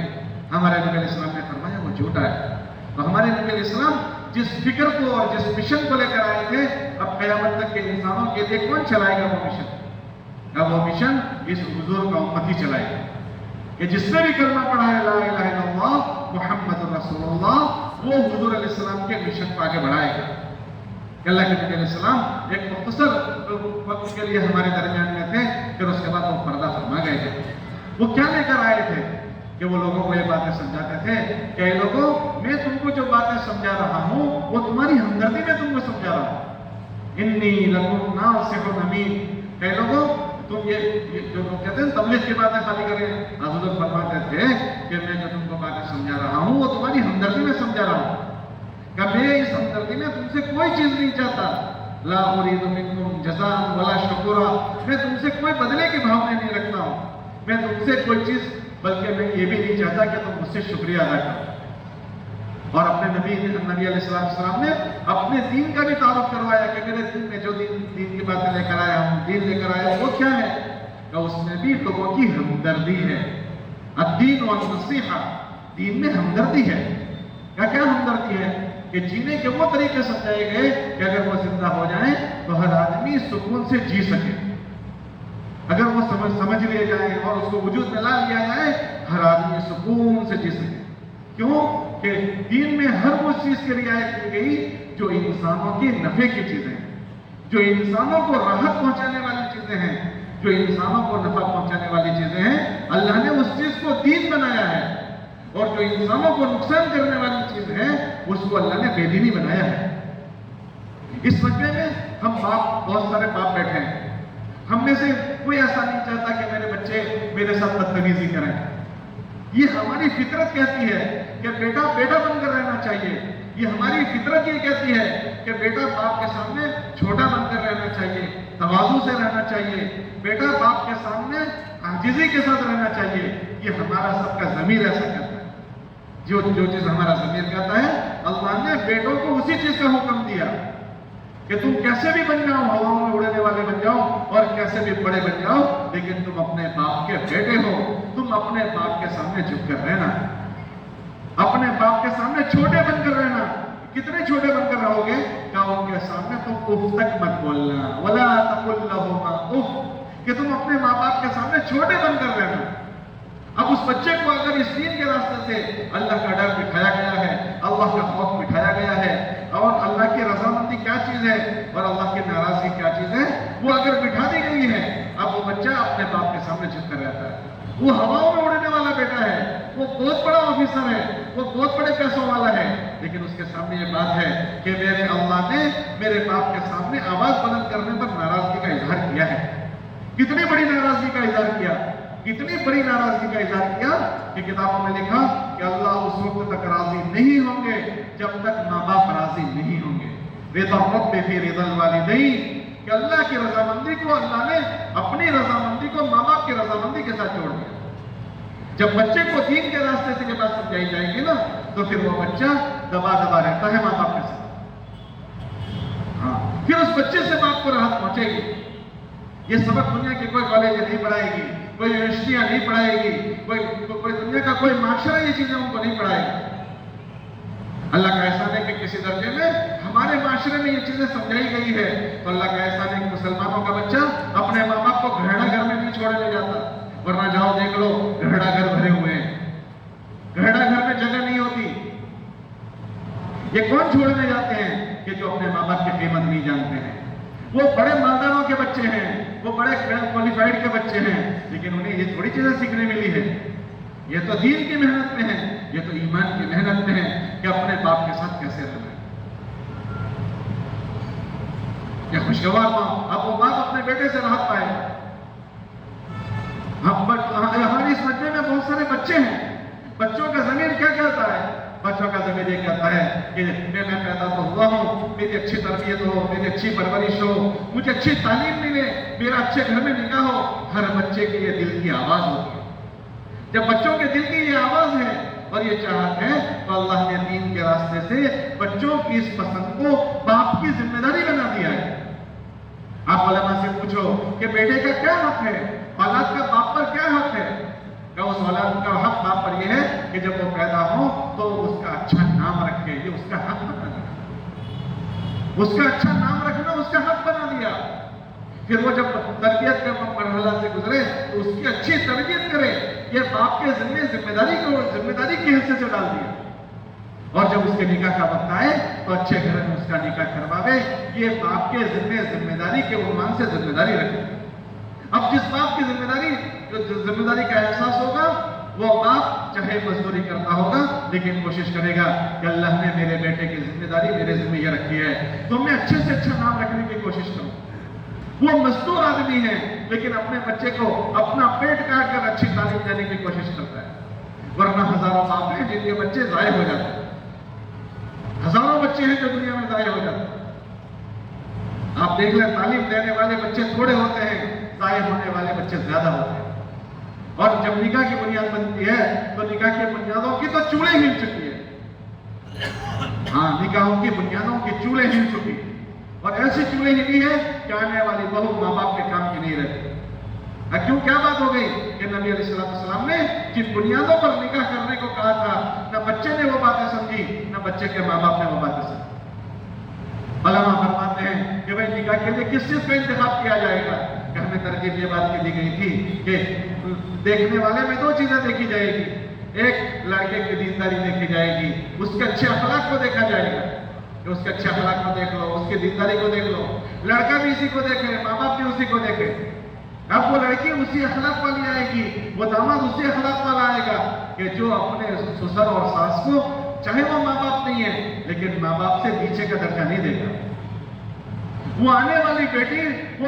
ہمارے نبی علیہ السلام نے فرمایا وہ جھوٹا ہے. تو ہمارے نبی علیہ السلام جس فکر کو اور جس مشن کو لے کر آئے تھے اب قیامت تک کے انسانوں کے لیے کون چلائے گا وہ مشن؟ اب وہ مشن اس حضور کا امت ہی چلائے گا کہ جس نے بھی کلمہ پڑھا ہے لا الہ الا اللہ محمد رسول اللہ وہ حضور علیہ السلام کے مشن کو آگے بڑھائے گا. کہ اللہ کے نبی علیہ السلام ایک مختصر وقت کے لیے ہمارے درمیان میں تھے پھر اس کے بعد وہ پردہ فرما گئے تھے. وہ کیا لے کر آئے تھے کہ وہ لوگوں کو یہ باتیں سمجھاتے تھے کہ اے لوگوں میں تم کو جو باتیں سمجھا رہا ہوں وہ تمہاری ہمدردی میں تم کو سمجھا رہا ہوں. انی لکم ناصح امین. اے لوگوں تم یہ جو لوگ کہتے ہیں تبلیغ کی باتیں خالی کریں. حضرت فرماتے تھے کہ میں جو تم کو باتیں سمجھا رہا ہوں وہ تمہاری ہمدردی میں سمجھا رہا ہوں. کہ میں اس ہمدردی میں تم سے کوئی چیز نہیں چاہتا. لا اريد منکم جزاء ولا شکورا. میں تم سے کوئی بدلے کی بھاونا نہیں رکھتا ہوں. میں تم سے کوئی چیز بلکہ میں یہ بھی نہیں چاہتا کہ تم مجھ سے شکریہ ادا کرو. اور اپنے نبی علیہ السلام نے اپنے دین کا بھی تعارف کروایا کہ میرے دین میں جو دین کی باتیں لے کر آیا ہوں دین لے کر آیا وہ کیا ہے؟ کہ اس میں بھی لوگوں کی ہمدردی ہے. الدین والنصیحہ. دین میں ہمدردی ہے. کیا ہمدردی ہے؟ کہ جینے کے وہ طریقے سمجھائے گئے کہ اگر وہ زندہ ہو جائیں تو ہر آدمی سکون سے جی سکے. اگر وہ سمجھ لیے جائیں اور اس کو وجود میں لا لیا جائے ہر آدمی سکون سے جی سکے. کیوں؟ کہ دین میں ہر وہ چیز کی رعایت کی گئی جو انسانوں کے نفع کی چیزیں ہیں، جو انسانوں کو راحت پہنچانے والی چیزیں ہیں، جو انسانوں کو نفع پہنچانے والی چیزیں ہیں. اللہ نے اس چیز کو دین بنایا ہے. اور جو انسانوں کو نقصان کرنے والی چیز ہے اس کو اللہ نے بے دینی بنایا ہے. اس مجمع میں ہم بہت سارے باپ بیٹھے ہیں. ہم میں سے کوئی ایسا نہیں چاہتا کہ میرے بچے میرے ساتھ بدتمیزی کریں. یہ ہماری فطرت کہتی ہے کہ بیٹا بیٹا بن کر رہنا چاہیے. یہ ہماری فطرت یہ کہتی ہے کہ بیٹا باپ کے سامنے چھوٹا بن کر رہنا چاہیے, تواضع سے رہنا چاہیے, بیٹا باپ کے سامنے عاجزی کے ساتھ رہنا چاہیے. یہ ہمارا سب کا ضمیر ایسا کہتا ہے. جو چیز ہمارا ضمیر کہتا ہے, اللہ نے بیٹوں کو اسی چیز کا حکم دیا کہ تم کیسے بھی بن جاؤ, ہواؤں میں اڑنے والے بن جاؤ اور کیسے بھی بڑے بن جاؤ, لیکن تم اپنے باپ کے بیٹے ہو. تم اپنے باپ کے سامنے جھک کر رہنا, اپنے باپ کے سامنے چھوٹے بن کر رہنا. کتنے چھوٹے بن کر رہو گے؟ کہ ان کے سامنے تم اف تک مت بولنا, ولا تقل لهما اف, کہ تم اپنے ماں باپ کے سامنے چھوٹے بن کر رہنا. اب اس بچے کو اگر اس دین کے راستے سے اللہ کا ڈر بٹھایا گیا ہے, اللہ کا خوف بٹھایا گیا ہے, اور اللہ کی رضامندی کیا چیز ہے اور اللہ کی ناراضگی کیا چیز ہے وہ اگر بٹھا دی گئی ہے, اب وہ بچہ اپنے باپ کے سامنے جھک کر رہتا ہے. وہ ہواؤں میں اڑنے والا بیٹا ہے, وہ بہت بڑا آفیسر ہے, وہ بہت بڑے پیسوں والا ہے, لیکن اس کے سامنے یہ بات ہے کہ میرے اللہ نے میرے باپ کے سامنے آواز بلند کرنے پر ناراضگی کا اظہار کیا ہے. کتنی بڑی ناراضگی کا اظہار کیا, اتنی بڑی ناراضگی کا اظہار کیا کہ کتابوں میں لکھا کہ اللہ اس وقت تک راضی نہیں ہوں گے جب تک ماں باپ راضی نہیں ہوں گے. رضا الرب فی رضا الوالدین, کہ اللہ کی رضامندی کو اللہ نے اپنی رضامندی کو ماں باپ کی رضامندی کے ساتھ جوڑ دیا. جب بچے کو دین کے راستے سے یہ بات سمجھائی جائے گی نا, تو پھر وہ بچہ دبا دبا رہتا ہے ماں باپ کے ساتھ. ہاں, پھر اس بچے سے باپ کو راحت پہنچے گی. یہ سبق دنیا کی کوئی کالج نہیں پڑھائے گی, کوئی یونیورسٹیاں نہیں پڑھائے گی, کوئی دنیا کا کوئی معاشرہ یہ چیزیں ان کو نہیں پڑھائے گی. اللہ کا احسان ہے کہ کسی درجے میں ہمارے معاشرے میں یہ چیزیں سمجھائی گئی ہے, تو اللہ کا احسان ہے کہ مسلمانوں کا بچہ اپنے ماں باپ کو گھریڑا گھر میں نہیں چھوڑنے جاتا. ورنہ جاؤ دیکھ لو, گھریڑا گھر بھرے ہوئے ہیں, گھریڑا گھر میں جگہ نہیں ہوتی. یہ کون چھوڑنے جاتے ہیں کہ جو اپنے ماں باپ کی قیمت نہیں جانتے ہیں. وہ بڑے مالداروں کے بچے ہیں, وہ بڑے کوالیفائڈ کے بچے ہیں, لیکن انہیں یہ تھوڑی چیزیں سیکھنے ملی ہے. یہ تو دین کی محنت میں ہے, یہ تو ایمان کی محنت میں ہے کہ اپنے باپ کے ساتھ کیسے رہنا ہے. یہ خوشگوار ماں, اب وہ باپ اپنے بیٹے سے راحت پائے. ہماری اس مجمع میں بہت سارے بچے ہیں. بچوں کا ضمیر کیا کہتا ہے؟ بچوں کا ضمیر یہ کہتا ہے کہ میں پیدا تو ہوا ہوں, میری اچھی تربیت ہو, میری اچھی پرورش ہو, مجھے اچھی تعلیم ملے, میرا اچھے گھر میں نکاح ہو. ہر بچے کی یہ دل کی آواز ہوتی ہے. جب بچوں کے دل کی یہ آواز ہے اور یہ چاہت ہے, تو اللہ نے دین کے راستے سے بچوں کی اس پسند کو باپ کی ذمہ داری بنا دیا ہے. آپ علماء سے پوچھو کہ بیٹے کا کیا حق ہے, اولاد کا باپ پر کیا حق ہے؟ کہ اس اولاد کا حق باپ پر یہ ہے کہ جب وہ پیدا ہو تو اس کا اچھا نام رکھے. یہ اس کا حق بنا دیا, اس کا اچھا نام رکھنا اس کا حق بنا دیا. پھر وہ جب تربیت کے مرحلہ سے گزرے تو اس کی اچھی تربیت کرے. یہ باپ کے ذمہ داری کی حیثیت سے ڈال دیا. اور جب اس کے نکاح کا وقت آئے تو اچھے گھر میں اس کا نکاح کرواوے. یہ باپ کے ذمہ داری کے عنوان سے ذمہ داری رکھے. اب جس باپ کی ذمہ داری کا احساس ہوگا, وہ باپ چاہے مزدوری کرتا ہوگا لیکن کوشش کرے گا کہ اللہ نے میرے بیٹے کی ذمہ داری میرے ذمہ یہ رکھی ہے تو میں اچھے سے اچھا نام رکھنے کی کوشش کروں. وہ مزدور آدمی ہے لیکن اپنے بچے کو اپنا پیٹ کاٹ کر اچھی تعلیم دینے کی کوشش کرتا ہے. ورنہ ہزاروں باپ ہیں جن کے بچے ضائع ہو جاتے ہیں, ہزاروں بچے ہیں جو دنیا میں ضائع ہو جاتے ہیں. آپ دیکھ لیں, تعلیم دینے والے بچے تھوڑے ہوتے ہیں, ضائع ہونے والے بچے زیادہ ہوتے ہیں. اور جب نکاح کی بنیاد بنتی ہے تو نکاح کی بنیادوں کی تو چولیں ہل چکی ہے. ہاں, نکاحوں کی بنیادوں کی چولیں ہل چکی, اور ایسی چولیں ہلی ہے کہ آنے والی بہو ماں باپ کے کام کی نہیں رہتی. کیوں, کیا بات ہو گئی کہ نبی علیہ السلام نے جن بنیادوں پر نکاح کرنے کو کہا تھا, نہ بچے نے وہ باتیں سمجھی نہ بچے کے ماں باپ نے وہ باتیں سمجھی. علماء فرماتے ہیں کہ بھائی نکاح کے لیے کس چیز کا انتخاب کیا جائے گا؟ کہ ہمیں ترغیب یہ بات کی دی گئی تھی کہ دیکھنے والے میں دو چیزیں دیکھی جائے گی. ایک, لڑکے کی دینداری دیکھی جائے گی, اس کے اچھے اخلاق کو دیکھا جائے گا کہ اس کے اچھے اخلاق کو دیکھ لو, اس کی دینداری کو دیکھ لو. لڑکا بھی اسی کو دیکھے, ماں باپ بھی اسی کو دیکھے. اب وہ لڑکی اسی اخلاق والی آئے گی, وہ داماد اسی اخلاق والا آئے گا کہ جو اپنے سسر اور ساس کو, چاہے وہ ماں باپ نہیں ہے لیکن ماں باپ سے پیچھے کا درجہ نہیں دے گا. وہ آنے والی بیٹی, وہ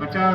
50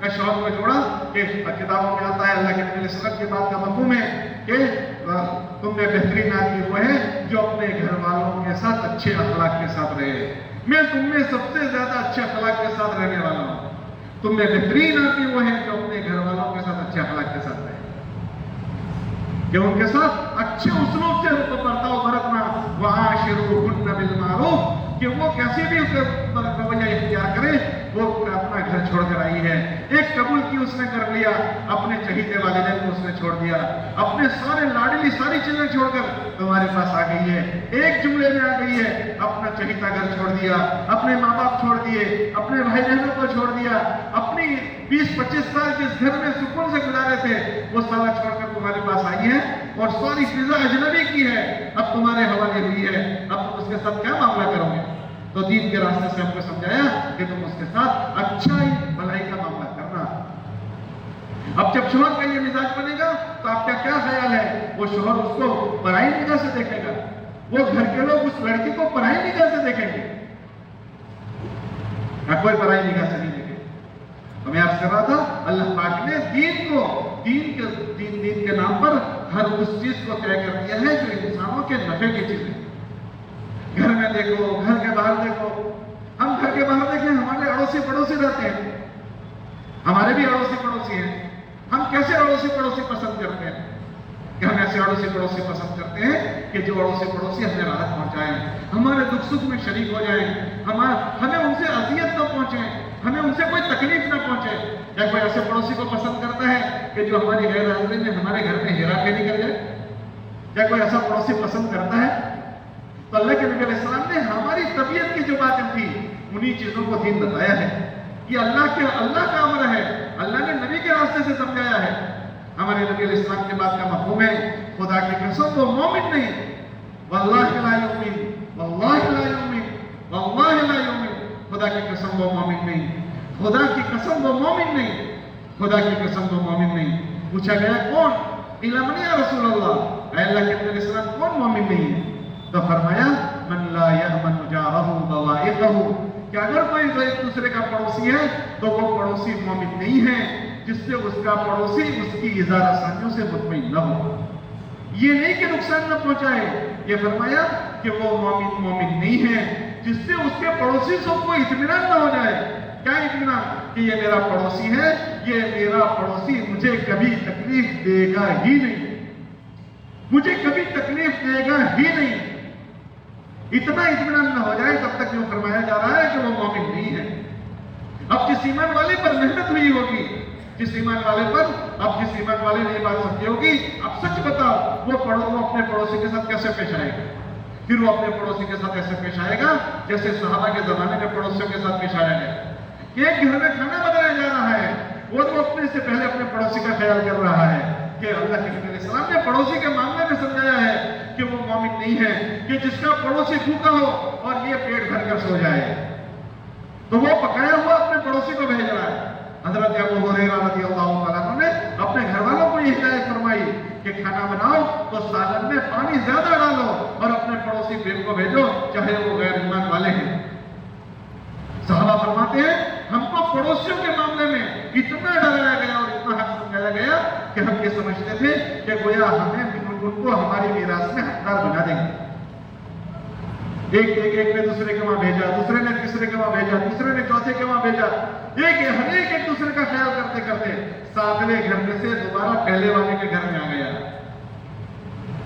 کہ شوہر کو جوڑا کہ کتابوں میں آتا ہے اللہ کے نبی علیہ السلام کی بات کا مفہوم ہے کہ تم میں بہترین آدمی وہ ہے جو اپنے گھر والوں کے ساتھ اچھے اخلاق کے ساتھ رہے. میں تم میں سب سے زیادہ اچھے اخلاق کے ساتھ رہنے والا ہوں. تم میں بہترین آدمی وہ ہے جو اپنے گھر والوں کے ساتھ اچھے اخلاق کے ساتھ رہے, کہ ان کے ساتھ اچھے اسلوب سے برتاؤ برتنا. وعاشروہن بالمعروف, کہ وہ کیسے بھی رویہ اختیار کرے وہ اپنا گھر چھوڑ کر آئی ہے. ایک قبول کی اس نے کر لیا, اپنے چہیتے والدین کو اس نے چھوڑ دیا, اپنے سارے لاڈلی ساری چیزیں چھوڑ کر تمہارے پاس آ گئی ہے. ایک جملے میں آ گئی ہے, اپنا چہیتا گھر چھوڑ دیا, اپنے ماں باپ چھوڑ دیے, اپنے بھائی بہنوں کو چھوڑ دیا, اپنی 20-25 سال جس گھر میں سکون سے گزارے تھے وہ سارا چھوڑ کر تمہارے پاس آئی ہے اور ساری فضا اجنبی کی ہے, اب تمہارے حوالے ہوئی ہے. اب تم اس کے ساتھ کیا معاملہ کرو گے؟ تو دین کے راستے سے ہم کو سمجھایا کہ تم اس کے ساتھ اچھائی بھلائی کا معاملہ کرنا. اب جب شوہر کا یہ مزاج بنے گا تو آپ کا کیا خیال ہے؟ وہ شوہر اس کو پرائی نگاہ سے دیکھے گا, وہ گھر کے لوگ اس لڑکی کو پرائی نگاہ سے دیکھیں گے یا کوئی پرائی نگاہ سے نہیں دیکھے. تو میں عرض کر رہا تھا اللہ پاک نے دین کو دین کے نام پر ہر اس چیز کو طے کر دیا ہے جو انسانوں کے نفع کی چیزیں. گھر میں دیکھو, گھر کے باہر دیکھو. ہم گھر کے باہر دیکھیں, ہمارے اڑوسی پڑوسی رہتے ہیں, ہمارے بھی اڑوسی پڑوسی ہیں. ہم کیسے اڑوسی پڑوسی پسند کرتے ہیں کہ ہم ایسے اڑوسی پڑوسی پسند کرتے ہیں کہ جو اڑوسی پڑوسی ہمیں راحت پہنچائیں, ہمارے دکھ سکھ میں شریک ہو جائیں, ہمیں ان سے اذیت نہ پہنچے, ہمیں ان سے کوئی تکلیف نہ پہنچے. یا کوئی ایسے پڑوسی کو پسند کرتا ہے کہ جو ہماری غیر حاضری میں ہمارے گھر میں ہیرا پھیری کر جائے؟ کیا کوئی ایسا پڑوسی پسند کرتا ہے؟ تو اللہ کے نبی علیہ السلام نے ہماری طبیعت کی جو باتیں تھی انہی چیزوں کو دین بتایا ہے. یہ اللہ کا امر ہے, اللہ نے نبی کے راستے سے سمجھایا ہے. ہمارے نبی علیہ السلام کے بات کا مفہوم ہے خدا کی قسم وہ مومن نہیں, واللہ لا یؤمن, واللہ لا یؤمن, واللہ لا یؤمن. خدا کی قسم وہ مومن نہیں, خدا کی قسم وہ مومن نہیں, خدا کی قسم وہ مومن نہیں. پوچھا گیا کون؟ قیل من یا رسول اللہ, اے اللہ کے نبی علیہ السلام کون مومن نہیں ہے؟ تو فرمایا من لا یأمن جارہ بوائقہ, کہ اگر کوئی ایک دوسرے کا پڑوسی ہے تو وہ پڑوسی مومن نہیں ہے جس سے اس کا پڑوسی اس کی ایذا رسانیوں سے مطمئن نہ ہو. یہ نہیں کہ نقصان نہ پہنچائے, یہ فرمایا کہ وہ مومن نہیں ہے جس سے اس کے پڑوسی سے کوئی اطمینان نہ ہو جائے. کیا اطمینان؟ کہ یہ میرا پڑوسی ہے, یہ میرا پڑوسی مجھے کبھی تکلیف دے گا ہی نہیں, مجھے کبھی تکلیف دے گا ہی نہیں. اتنا اطمینان نہ ہو جائے تب تک جو فرمایا جا رہا ہے کہ وہ مومن نہیں ہے. اب جس ایمان والے پر محنت ہوئی ہوگی, جس ایمان والے پر, اب جس ایمان والے نے یہ بات سمجھی ہوگی, اب سچ بتاؤ وہ اپنے پڑوسی کے ساتھ کیسے پیش آئے گا؟ پھر وہ اپنے پڑوسی کے ساتھ ایسے پیش آئے گا جیسے صحابہ کے زمانے میں پڑوسیوں کے ساتھ پیش آیا ہے کہ ایک گھر میں کھانا بنایا جا رہا ہے, وہ تو اپنے سے پہلے اپنے پڑوسی کا خیال کر رہا ہے. کہ اللہ کے نبی علیہ السلام نے پڑوسی کے معاملے میں سمجھایا ہے کہ وہ مومن نہیں ہے کہ جس کا پڑوسی بھوکا ہو اور یہ پیٹ بھر کر سو جائے, تو وہ پکایا ہوا اپنے پڑوسی کو بھیج رہا ہے. حضرت ابو ہریرہ رضی اللہ تعالیٰ عنہ نے اپنے گھر والوں کو یہ ہدایت فرمائی کہ کھانا بناؤ تو سالن میں پانی زیادہ ڈالو اور اپنے پڑوسی بیوی کو بھیجو چاہے وہ غیر ایمان والے ہیں. صحابہ فرماتے ہیں ہم کو پڑوسیوں کے معاملے میں اتنا ڈرایا گیا اور اتنا حق سمجھایا گیا کہ ہم یہ سمجھتے تھے کہ گویا ہمیں ان کو ہماری میراث میں حقدار بنا دیں گے. ایک نے دوسرے کے وہاں بھیجا, دوسرے نے تیسرے کے وہاں بھیجا, تیسرے نے چوتھے کے وہاں بھیجا. ایک دوسرے کا خیال کرتے کرتے ساتویں گھر میں سے دوبارہ پہلے والے کے گھر میں آ گیا.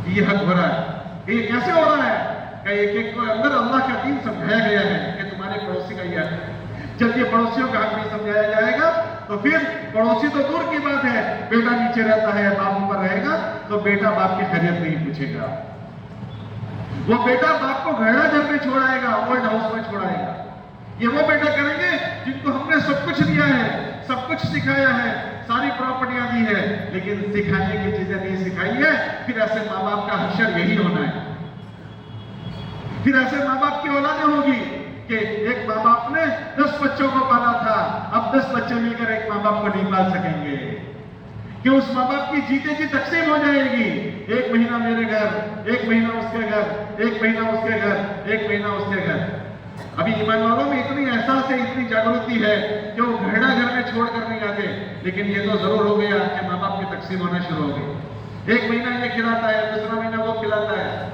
یہ حق ہو رہا ہے, یہ کیسے ہو رہا ہے کہ ایک کو اندر اللہ کا دین سمجھایا گیا ہے کہ تمہارے پڑوسی کا یہ حق ہے. جب یہ پڑوسیوں کا حق نہیں سمجھایا جائے گا تو پھر پڑوسی تو دور کی بات ہے, بیٹا نیچے رہتا ہے باپ اوپر رہے گا تو بیٹا باپ کی خیریت نہیں پوچھے گا. وہ بیٹا باپ کو گھڑا گھر میں چھوڑائے گا, اولڈ ہاؤس میں چھوڑائے گا. یہ وہ بیٹا کریں گے جن کو ہم نے سب کچھ دیا ہے, سب کچھ سکھایا ہے, ساری پراپرٹیاں دی ہے, لیکن سکھانے کی چیزیں نہیں سکھائی ہے. پھر ایسے ماں باپ کا حشر یہی ہونا ہے. پھر ایسے ماں باپ کی اولادیں ہوگی کہ ایک ماں باپ نے 10 بچوں کو پالا تھا, اب 10 بچے مل کر ایک ماں باپ کو نہیں پال سکیں گے کہ اس ماں باپ کی جیتے جی تقسیم ہو جائے گی. 1 مہینہ میرے گھر, 1 مہینہ اس کے گھر, 1 مہینہ اس کے گھر, 1 مہینہ اس کے گھر. ابھی ایمان والوں میں اتنی احساس ہے، اتنی جاگرتی ہے کہ وہ گھڑا گھر میں چھوڑ کر نہیں آتے، لیکن یہ تو ضرور ہو گیا کہ ماں باپ کی تقسیم ہونا شروع ہو گئی۔ ایک مہینہ یہ کھلاتا ہے، دوسرا مہینہ وہ کھلاتا ہے،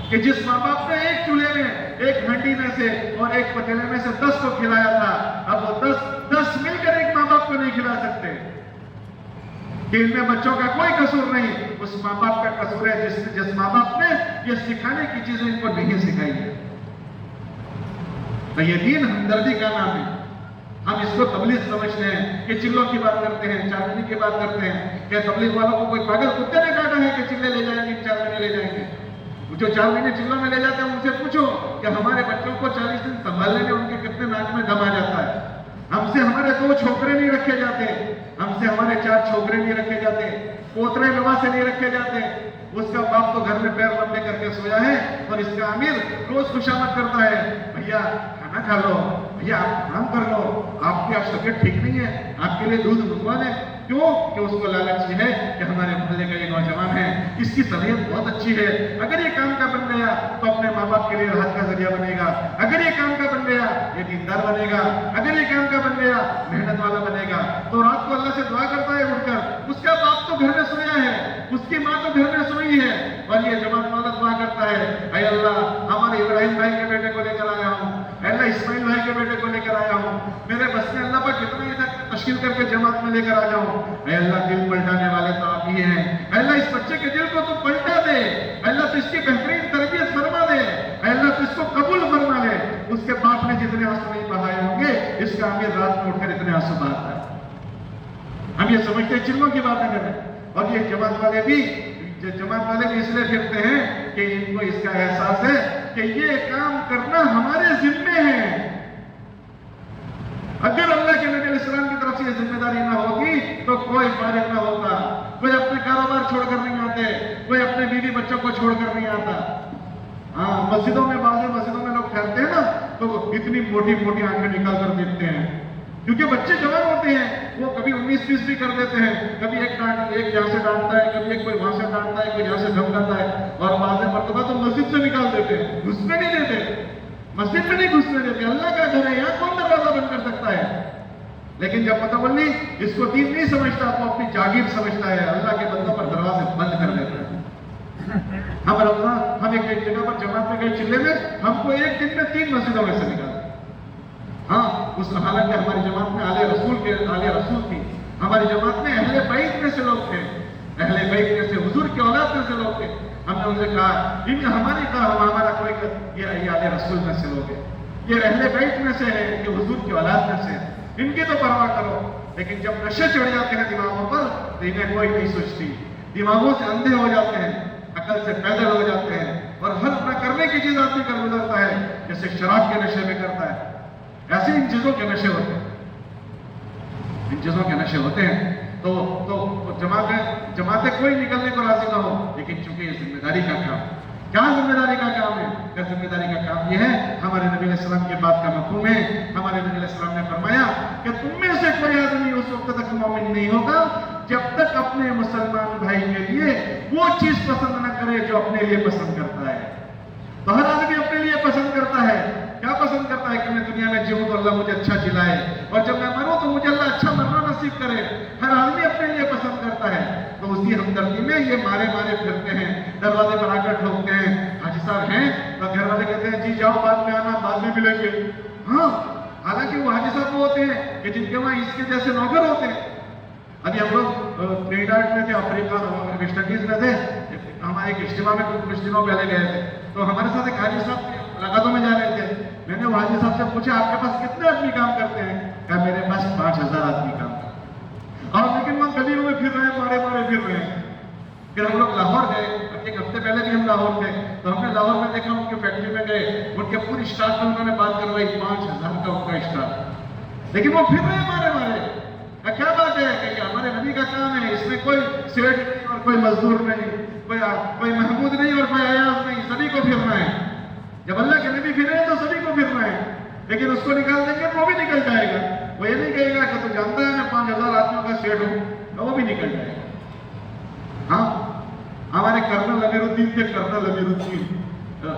کہ جس ماں باپ نے ایک چولہے میں، ایک ہنڈی میں سے اور ایک پتیلے میں سے 10 کو کھلایا تھا، اب وہ 10 مل کر ایک ماں باپ کو نہیں کھلا سکتے، کہ ان میں بچوں کا کوئی قصور نہیں، اس ماں باپ کا قصور ہے جس ماں باپ نے یہ سکھانے کی چیزیں ان کو نہیں سکھائی ہے۔ تو یہ دین ہمدردی کا نام ہے۔ ہم اس کو تبلیغ سمجھتے ہیں کہ چلوں کی بات کرتے ہیں، چار کی بات کرتے ہیں، کہ تبلیغ والوں کو کوئی پاگل کتے نے کاٹا ہے کہ چلے لے جائیں گے، 4 مہینے لے جائیں گے۔ جو 4 مہینے چلوں میں لے جاتے ہیں ان سے پوچھو کہ ہمارے بچوں کو 40 دن سنبھالنے میں ان کے کتنے ناک میں دم آ جاتا ہے۔ ہم سے ہمارے 2 چھوکرے نہیں رکھے جاتے، ہم سے ہمارے 4 چھوکرے نہیں رکھے جاتے، پوترے لوا سے نہیں رکھے جاتے۔ اس کا باپ تو گھر میں پیر لمبے کر کے سویا ہے اور اس کا امیر روز خوشامد کرتا ہے، بھیا کھانا کھا لو، بھیا آپ کام کر لو، آپ کی طبیعت ٹھیک نہیں ہے، آپ کے لیے دودھ منگوا دیں۔ کیوں؟ کہ اس کو لالچ ہے کہ ہمارے محلے کا یہ نوجوان ہے، اس کی طبیعت بہت اچھی ہے، اگر یہ کام کا بن گیا تو اپنے ماں باپ کے لیے راحت کا ذریعہ بنے گا، اگر یہ کام کا بن گیا یہ دیندار بنے گا، اگر یہ کام کا بن گیا محنت والا بنے گا۔ تو رات کو اللہ سے دعا کرتا ہے اٹھ کر، اس کا باپ تو گھر میں سویا ہے، اس کی ماں تو گھر میں سوئی ہے، اور یہ جماعت والا دعا کرتا ہے، اے اللہ ہمارے ابراہیم بھائی کے بیٹے کو لے کر آیا ہوں، اے اللہ اسماعیل بھائی کے بیٹے کو لے کر آیا ہوں، میرے بس میں اللہ پاک کتنا ہی تشکیل کر کے جماعت میں لے کر آ جاؤں۔ اے اللہ دل پلٹانے والے تو آپ ہی ہیں، اے اللہ اس بچے کے دل کو تو پلٹا دے، اے اللہ تو اس کی بہترین تربیت فرما دے، اے اللہ تو اس کو قبول فرما لے۔ اس کے باپ نے جتنے آنسو نہیں بہائے ہوں گے، اس کا امیر رات میں اٹھ کر اتنے آنسو بہاتا ہے۔ ہم یہ سمجھتے ہیں چلوں کی باتیں کریں، اور یہ جماعت والے بھی اس لیے پھرتے ہیں کہ ان کو اس کا احساس ہے کہ یہ کام کرنا ہمارے ذمے ہے۔ اگر اللہ کے نبی علیہ السلام کی طرف سے یہ ذمہ داری نہ ہوتی تو کوئی فارغ نہ ہوتا، کوئی اپنے کاروبار چھوڑ کر نہیں آتے، کوئی اپنے بیوی بچوں کو چھوڑ کر نہیں آتا۔ ہاں مسجدوں میں، بعض مسجدوں میں لوگ ٹھہرتے ہیں نا تو وہ اتنی موٹی موٹی آنکھیں نکال کر دیکھتے ہیں، کیونکہ بچے جوان ہوتے ہیں، وہ کبھی 19-20 بھی کر دیتے ہیں، کبھی ایک یہاں سے ڈانٹتا ہے، کبھی ایک کوئی وہاں سے ڈانٹتا ہے، کوئی یہاں سے دھمکاتا ہے، اور بعض مرتبہ تو مسجد سے نکال دیتے ہیں، گھسنے نہیں دیتے، مسجد میں نہیں گھسنے دیتے، اللہ کا گھر ہے، یہاں کون دروازہ بند کر سکتا ہے؟ لیکن جب متولی اس کو دین نہیں سمجھتا تو اپنی جاگیر سمجھتا ہے، اللہ کے بندوں پر دروازے بند کر دیتا ہے۔ ہم ایک جگہ پر جماعت میں گئے چلے میں، ہم کو ایک دن میں 3 مسجدوں میں سے نکالا۔ ہاں اس حالانکہ ہماری جماعت میں آل رسول تھی، ہماری جماعت میں اہل بیت میں سے لوگ تھے، اہل بیت میں سے حضور کی اولاد میں سے لوگ تھے۔ ہم نے ان سے کہا ہمارا کوئی یہ آل رسول میں سے لوگ ہیں، یہ اہل بیت میں سے ہے، یہ حضور کی اولاد میں سے ہے، ان کی تو پرواہ کرو۔ لیکن جب نشے چڑھ جاتے ہیں دماغوں پر تو انہیں کوئی نہیں سوچتی، دماغوں سے اندھے ہو جاتے ہیں، عقل سے پیدل ہو جاتے ہیں، اور ہر نہ کرنے کی چیز آدمی کر گزرتا ہے، جیسے شراب کے نشے میں کرتا ہے، ایسے ان چیزوں کے نشے ہوتے ہیں، ان چیزوں کے نشے ہوتے ہیں۔ تو جماعتیں کوئی نکلنے کو راضی نہ ہو، لیکن چونکہ یہ ذمہ داری کا کام، کیا ذمہ داری کا کام ہے؟ کیا ذمہ داری کا کام یہ ہے؟ ہمارے نبی علیہ السلام کی بات کا مفہوم ہے، ہمارے نبی علیہ السلام نے فرمایا کہ تم میں سے کوئی آدمی اس وقت تک مومن نہیں ہوگا جب تک اپنے مسلمان بھائی کے لیے وہ چیز پسند نہ کرے جو اپنے لیے پسند کرتا ہے۔ تو ہر آدمی اپنے لیے پسند کرتا ہے، کیا پسند کرتا ہے کہ میں دنیا میں جیوں تو اللہ مجھے اچھا جلائے، اور جب میں مروں تو مجھے اللہ اچھا مرنا نصیب کرے۔ ہر آدمی اپنے لیے پسند کرتا ہے۔ تو اسی ہمدردی میں یہ مارے پھرتے ہیں، دروازے پر آ کر ٹھوکتے ہیں، حاجی صاحب ہیں، تو گھر والے کہتے ہیں جی جاؤ بعد میں آنا، بعد میں ملیں گے۔ ہاں حالانکہ وہ حاجی صاحب وہ ہوتے ہیں کہ جن کے وہاں اس کے جیسے نوکر ہوتے ہیں۔ ابھی ہم لوگ ٹرینیڈاڈ میں تھے، افریقہ ویسٹ انڈیز میں تھے، ہمارے ایک اجتماع میں کچھ دنوں پہلے گئے تھے، تو ہمارے ساتھ ایک حاجی صاحب ملاقاتوں میں جا رہے تھے۔ میں نے وہ حاجی صاحب سے پوچھا آپ کے پاس کتنے آدمی کام کرتے ہیں؟ کہا میرے پاس 5000 آدمی کام کرتے ہیں، اور لیکن وہ گلیوں میں پھر رہے ہیں، مارے پھر رہے ہیں۔ پھر ہم لوگ لاہور گئے، ایک ہفتے پہلے بھی ہم لاہور تھے، تو ہم نے لاہور میں دیکھا ان کی فیکٹری میں گئے، ان کے پوری اسٹاف میں انہوں نے بات کروائی، 5000 کا ان کا اسٹاف، لیکن وہ پھر رہے مارے۔ کیا بات ہے کہ یہ ہمارے نبی کا کام ہے، اس میں کوئی سیٹ نہیں اور کوئی مزدور نہیں، کوئی محمود نہیں اور کوئی ایاز نہیں، سبھی کو پھرنا ہے۔ جب اللہ کے نبی پھرے ہیں تو سبھی کو پھرنا ہے، لیکن اس کو نکال دیں گے وہ بھی نکل جائے گا۔ وہ یہ نہیں کہے گا کہ تو جانتا ہے میں 5000 آدمیوں کا سیٹ ہوں، تو وہ بھی نکل جائے گا۔ ہاں ہمارے کرنل امیر الدین تھے، کرنل امیر الدین،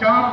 4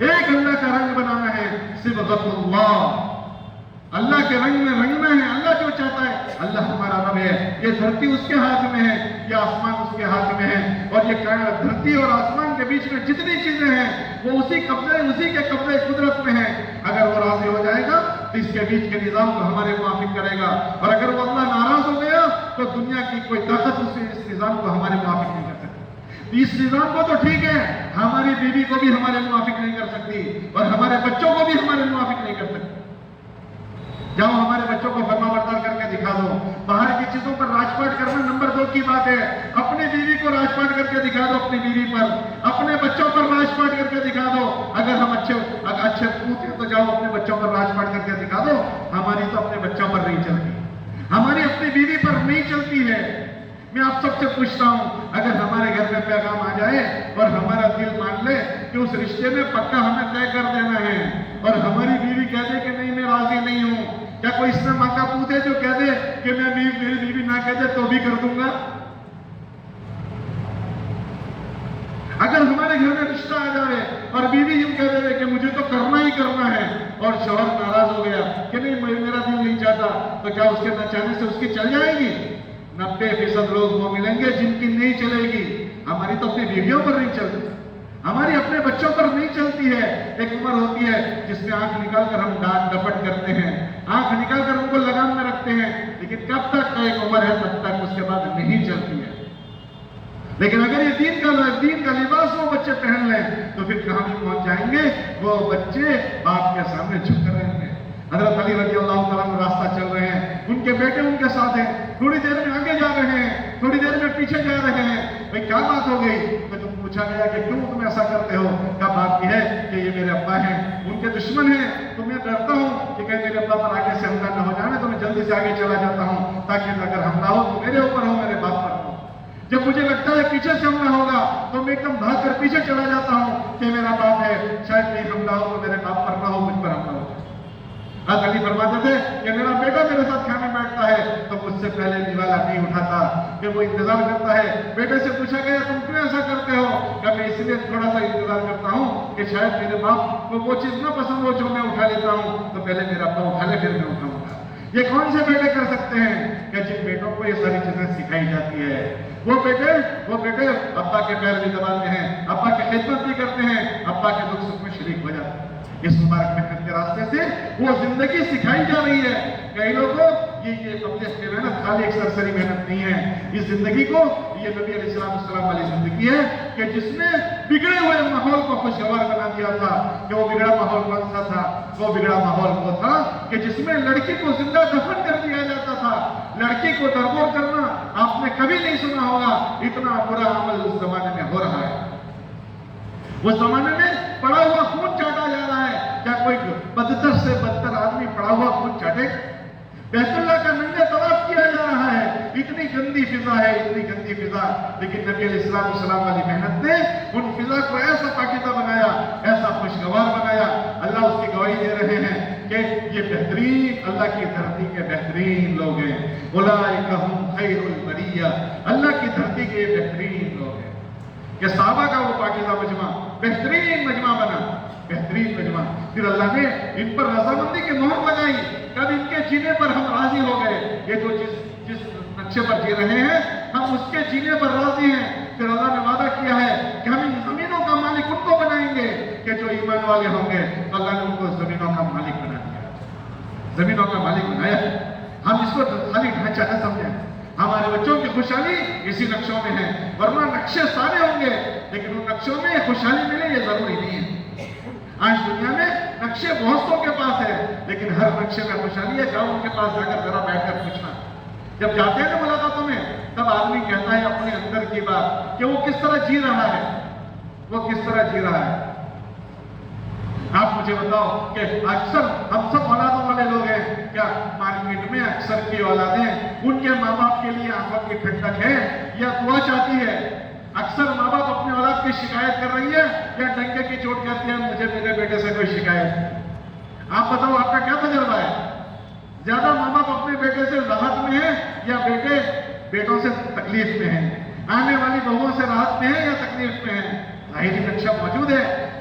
ایک اللہ کا رنگ بنانا ہے، صبغۃ اللہ، اللہ کے رنگ میں رنگنا ہے، اللہ جو چاہتا ہے۔ اللہ ہمارا رب ہے، یہ دھرتی اس کے ہاتھ میں ہے، یہ آسمان اس کے ہاتھ میں ہے، اور یہ دھرتی اور آسمان کے بیچ میں جتنی چیزیں ہیں وہ اسی کے قبضے قدرت میں ہیں۔ اگر وہ راضی ہو جائے گا تو اس کے بیچ کے نظام کو ہمارے موافق کرے گا، اور اگر وہ اللہ ناراض ہو گیا تو دنیا کی کوئی طاقت اس نظام کو ہمارے موافق نہیں کر سکتی۔ اس نظام کو تو ٹھیک ہے، ہماری بیوی کو بھی ہمارے موافق نہیں کر سکتی، اور ہمارے بچوں کو بھی ہمارے موافق نہیں کر سکتی۔ جاؤ ہمارے بچوں کو فرما بردار کر کے دکھا دو۔ باہر کی چیزوں پر راج پاٹ کرنا نمبر 2 کی بات ہے، اپنی بیوی کو راج پاٹ کر کے دکھا دو، اپنی بیوی پر، اپنے بچوں پر راج پاٹ کر کے دکھا دو۔ اگر ہم اچھے پوت ہیں تو جاؤ اپنے بچوں پر راج پاٹ کر کے دکھا دو۔ ہماری تو اپنے بچوں پر نہیں چلتی، ہماری اپنی بیوی پر نہیں چلتی ہے۔ میں آپ سب سے پوچھتا ہوں، اگر ہمارے گھر میں پیغام آ جائے اور ہمارا دل مان لے کہ اس رشتے میں پکا ہمیں طے کر دینا ہے، اور ہماری بیوی کہہ دے کہ نہیں میں راضی نہیں ہوں، کیا کوئی اس میں ماں کا پوت ہے جو کہہ دے کہ میں میری بیوی نہ کہہ دے تو بھی کر دوں گا؟ اگر ہمارے گھر میں رشتہ آ جائے اور بیوی یوں کہہ دے کہ مجھے تو کرنا ہی کرنا ہے، اور شوہر ناراض ہو گیا کہ نہیں میرا دل نہیں چاہتا، تو کیا اس کے نہ چاہنے سے اس کی چل جائے گی؟ 90% لوگ وہ ملیں گے جن کی نہیں چلے گی۔ ہماری تو اپنی بیویوں پر نہیں چلتی، ہماری اپنے بچوں پر نہیں چلتی ہے۔ ایک عمر ہوتی ہے جس میں آنکھ نکال کر ہم ڈانٹ ڈپٹ کرتے ہیں، آنکھ نکال کر ان کو لگام میں رکھتے ہیں، لیکن کب تک کا ایک عمر ہے تب تک، اس کے بعد نہیں چلتی ہے۔ لیکن اگر یہ دین کا لباس وہ بچے پہن لیں تو پھر کہاں بھی پہنچ جائیں گے، وہ بچے باپ کے سامنے جھک رہے ہیں۔ حضرت علی رضی اللہ تعالیٰ عنہ راستہ چل رہے ہیں، ان کے بیٹے ان کے ساتھ ہیں، تھوڑی دیر میں آگے جا رہے ہیں، تھوڑی دیر میں پیچھے جا رہے ہیں۔ بھئی کیا بات ہو گئی؟ تو پوچھا گیا کہ کیوں تم ایسا کرتے ہو؟ کیا بات یہ ہے کہ یہ میرے ابا ہیں، ان کے دشمن ہیں، تو میں ڈرتا ہوں کہ کہیں میرے ابا پر آگے سے حملہ نہ ہو جانے، تو میں جلدی سے آگے چلا جاتا ہوں تاکہ اگر حملہ ہو تو میرے اوپر ہو، میرے باپ پر ہو۔ جب مجھے لگتا ہے پیچھے سے حملہ ہوگا تو میں ایک دم بھاگ کر پیچھے چلا جاتا ہوں کہ میرا باپ ہے، شاید کہیں حملہ ہو تو میرے باپ پر نہ ہو، مجھ پر حملہ ہو جائے۔ حضرت علی فرماتے تھے کہ میرا بیٹا میرے ساتھ کھانے بیٹھتا ہے تو مجھ سے پہلے نوالا نہیں اٹھاتا، کہ وہ انتظار کرتا ہے۔ بیٹے سے پوچھا گیا تم کیوں ایسا کرتے ہو؟ کہ میں اس لیے تھوڑا سا انتظار کرتا ہوں کہ شاید میرے باپ کو وہ چیز نہ پسند ہو جو میں اٹھا لیتا ہوں، تو پہلے میرا ابا اٹھا لے پھر میں اٹھاؤں گا۔ یہ کون سے بیٹے کر سکتے ہیں کہ جن بیٹوں کو یہ ساری چیزیں سکھائی جاتی ہے؟ وہ بیٹے ابا کے پیر بھی دباتے ہیں، ابا کی خدمت بھی کرتے ہیں، ابا کے دکھ سکھ میں شریک ہو جاتے ہیں۔ اس مبارک محنت کے راستے سے وہ زندگی سکھائی جا رہی ہے۔ کئی لوگوں یہ اپنے کی محنت خالی ایک سرسری محنت نہیں ہے، اس زندگی کو یہ نبی علیہ السلام والی زندگی ہے کہ جس نے بگڑے ہوئے ماحول کو خوشگوار بنا دیا تھا۔ کہ وہ بگڑا ماحول کون سا تھا؟ وہ بگڑا ماحول وہ تھا کہ جس میں لڑکی کو زندہ دفن کر دیا جاتا تھا۔ لڑکی کو دربور کرنا آپ نے کبھی نہیں سنا ہوگا، اتنا برا عمل اس زمانے میں ہو رہا ہے۔ اس زمانے میں پڑا ہوا خون چاٹا جا رہا ہے۔ کیا کوئی بدتر سے بدتر آدمی پڑا ہوا خون چاٹے؟ بیت اللہ کا ننگے طواف کیا جا رہا ہے، اتنی گندی فضا ہے، اتنی گندی فضا، لیکن نبی علیہ السلام والی محنت نے ان فضا کو ایسا پاکیزہ بنایا، ایسا خوشگوار بنایا۔ اللہ اس کی گواہی دے رہے ہیں کہ یہ بہترین اللہ کی دھرتی کے بہترین لوگ ہیں۔ اولئک ھم خیر البریہ، اللہ کی دھرتی کے یہ بہترین لوگ ہیں۔ کہ صحابہ کا وہ پاکیزہ مجمع بہترین مجمع بنا، بہترین مجمع۔ پھر اللہ نے ان پر رضامندی کی مہر لگائی، کب ان کے جینے پر ہم راضی ہو گئے۔ یہ جو جس نقشے پر جی رہے ہیں ہم اس کے جینے پر راضی ہیں۔ پھر اللہ نے وعدہ کیا ہے کہ ہم ان زمینوں کا مالک ان کو بنائیں گے کہ جو ایمان والے ہوں گے، تو اللہ نے ان کو زمینوں کا مالک بنا دیا، زمینوں کا مالک بنایا۔ ہم اس کو خالی ڈھانچہ نہ سمجھیں، ہمارے بچوں کی خوشحالی اسی نقشوں میں ہے، ورنہ نقشے سارے ہوں گے لیکن ان نقشوں میں خوشحالی ملے یہ ضروری نہیں ہے۔ آج دنیا میں نقشے بہت سو کے پاس ہے لیکن ہر نقشے میں خوشحالی ہے۔ جاؤ ان کے پاس جا کر ذرا بیٹھ کر پوچھنا، جب جاتے ہیں نا ملاقاتوں میں تب آدمی کہتا ہے اپنے اندر کی بات کہ وہ کس طرح جی رہا ہے، وہ کس طرح جی رہا ہے۔ آپ مجھے بتاؤ کہ اکثر ہم سب اولادوں والے لوگ ہیں، کیا مارکیٹ میں اکثر کی اولادیں ان کے ماں باپ کے لیے آنکھوں کی ٹھنڈک ہے یا دعا چاہتی ہے؟ اکثر ماں باپ اپنی اولاد کی شکایت کر رہی ہے یا ڈنکے کی چوٹ کہتی ہے مجھے میرے بیٹے سے کوئی شکایت؟ آپ بتاؤ آپ کا کیا تجربہ ہے؟ زیادہ ماں باپ اپنے بیٹے سے راحت میں ہیں یا بیٹے بیٹوں سے تکلیف میں ہیں؟ آنے والی بہوؤں سے راحت میں ہیں یا تکلیف میں ہیں؟ ظاہری نقشہ موجود ہے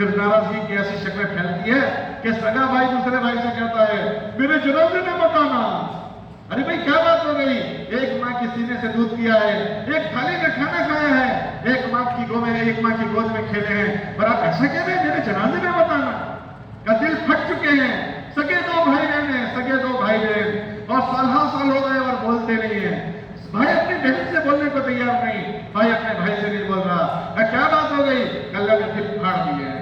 پھر ناراضگی کی ایسی شکلیں پھیلتی ہے کہ سگا بھائی دوسرے بھائی سے کہتا ہے میرے جنازے میں مت آنا. ارے بھائی کیا بات ہو گئی؟ ایک ماں کے سینے سے دودھ پیا ہے، ایک تھالی میں کھانا کھایا ہے، ایک ماں کی گود میں کھیلے ہیں، اور آپ ایسا کہہ رہے ہیں میرے جنازے میں مت آنا؟ کا دل پھٹ چکے ہیں. سگے دو بھائی بہن اور سال ہو گئے اور بولتے نہیں ہیں. بھائی اپنی بہن سے بولنے کو تیار نہیں، بھائی اپنے بھائی سے نہیں بول رہا. کیا بات ہو گئی؟ اللہ نے دل پھاڑ دیے.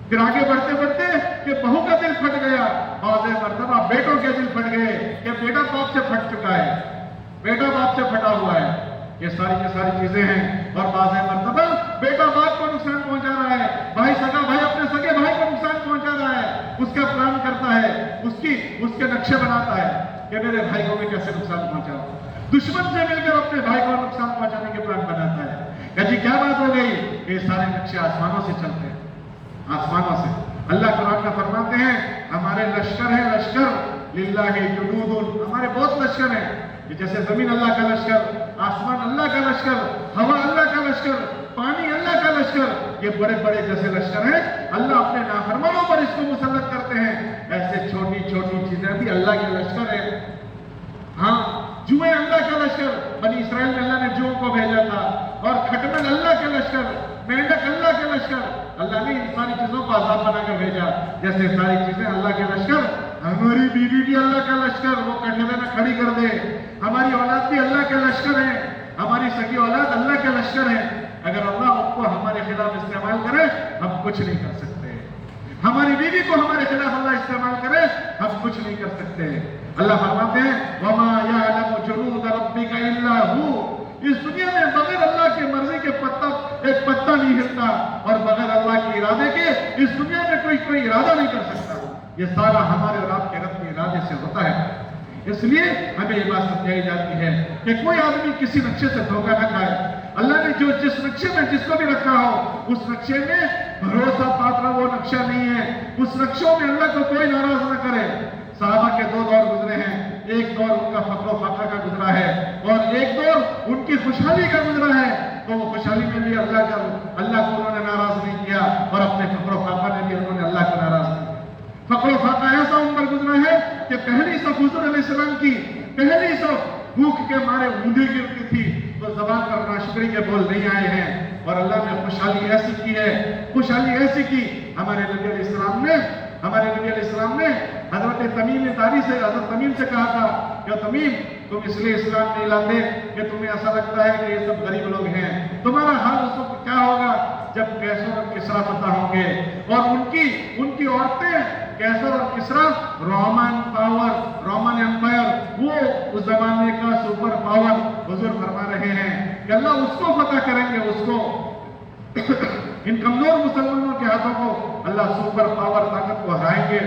پھر آگے بڑھتے بڑھتے کہ بہو کا دل پھٹ گیا، بعض مرتبہ بیٹوں کے دل پھٹ گئے کہ بیٹا باپ سے پھٹ چکا ہے، بیٹا باپ سے پھٹا ہوا ہے. یہ ساری چیزیں ہیں. اور بعض مرتبہ بیٹا باپ کو نقصان پہنچا رہا ہے، بھائی اپنے سگے بھائی کو نقصان پہنچا رہا ہے، اس کا پلان کرتا ہے، اس کے نقشے بناتا ہے کہ میرے بھائی کو میں کیسے نقصان پہنچاؤں. دشمن سے مل کر اپنے بھائی کو نقصان پہنچانے کے پلان بناتا ہے. کہ جی کیا بات ہو گئی؟ یہ سارے نقشے آسمانوں سے چلتے ہیں، آسمانوں سے. اللہ قرآن میں فرماتے ہیں ہمارے لشکر ہیں، لشکر للہ جنود، ہمارے بہت لشکر ہیں. جیسے زمین اللہ کا لشکر، آسمان اللہ کا لشکر، ہوا اللہ کا لشکر، پانی اللہ کا لشکر، یہ بڑے بڑے جیسے لشکر ہیں. اللہ اپنے نافرمانوں پر اس کو مسلط کرتے ہیں. ایسے چھوٹی چھوٹی چیزیں بھی اللہ کے لشکر ہیں. ہاں جوئیں اللہ کا لشکر، بنی اسرائیل میں اللہ نے جوؤں کو بھیجا تھا. اور کھٹمل اللہ کے لشکر، مینڈک اللہ کے لشکر. اللہ نے ان ساری چیزوں کو عذاب بنا کر بھیجا. جیسے ساری چیزیں اللہ کے لشکر، ہماری بیوی بھی اللہ کا لشکر، وہ کٹھے میں نہ کھڑی کر دے. ہماری اولاد بھی اللہ کے لشکر ہے، ہماری سگی اولاد اللہ کے لشکر ہے. اگر اللہ ان کو ہمارے خلاف استعمال کرے ہم کچھ نہیں کر سکتے. ہماری بیوی کو ہمارے خلاف اللہ استعمال کرے ہم کچھ نہیں کر سکتے. اللہ فرماتے ہیں وَمَا يَعْلَمُ جُنُودَ رَبِّكَ إِلَّا هُوَ. اس دنیا میں بغیر اللہ کی مرضی کے ایک پتا نہیں ہلتا، اور بغیر اللہ کے ارادے کے اس دنیا میں کوئی ارادہ نہیں کر سکتا. یہ سارا ہمارے اور آپ کے رب کے ارادے سے ہوتا ہے. اس لیے ہمیں یہ بات سمجھائی جاتی ہے کہ کوئی آدمی کسی نقشے سے دھوکہ نہ کھائے. اللہ نے جس نقشے میں جس کو بھی رکھا ہو اس نقشے میں بھروسہ پاتا وہ نقشہ نہیں ہے. اس نقشوں میں اللہ کو کوئی ناراض نہ کرے. صحابہ کے دو دور گزرے ہیں، ایک دور ان کا فقر و فاقہ کا گزرا ہے اور ایک دور ان کی خوشحالی کا گزرا ہے. تو وہ خوشحالی میں بھی اللہ کو انہوں نے ناراض نہیں کیا، اور اپنے فقر و فاقہ میں بھی انہوں نے اللہ کو ناراض نہیں کیا. فقر و فاقہ ایسا ان پر گزرا ہے کہ پہلی صف حضور علیہ السلام کی پہلی صف بھوک کے مارے اوندھی گرتی تھی تو زبان پر ناشکری کے بول نہیں آئے ہیں. اور اللہ نے خوشحالی ایسی کی ہے، خوشحالی ایسی کی. ہمارے نبی علیہ السلام نے حضرت تمیم داری سے، حضرت تمیم سے کہا تھا کہ تمیم تم اس لیے اسلام نہیں لاتے کہ تمہیں ایسا لگتا ہے کہ یہ سب غریب لوگ ہیں. تمہارا حال اس وقت کیا ہوگا جب کیسر اور کسرا فتح ہوں گے اور ان کی عورتیں کیسر اور کسرا رومن امپائر، وہ اس زمانے کا سپر پاور حضور فرما رہے ہیں کہ اللہ اس کو فتح کریں گے، اس کو ان کمزور مسلمانوں کے ہاتھوں کو اللہ سپر پاور طاقت کو ہرائیں گے.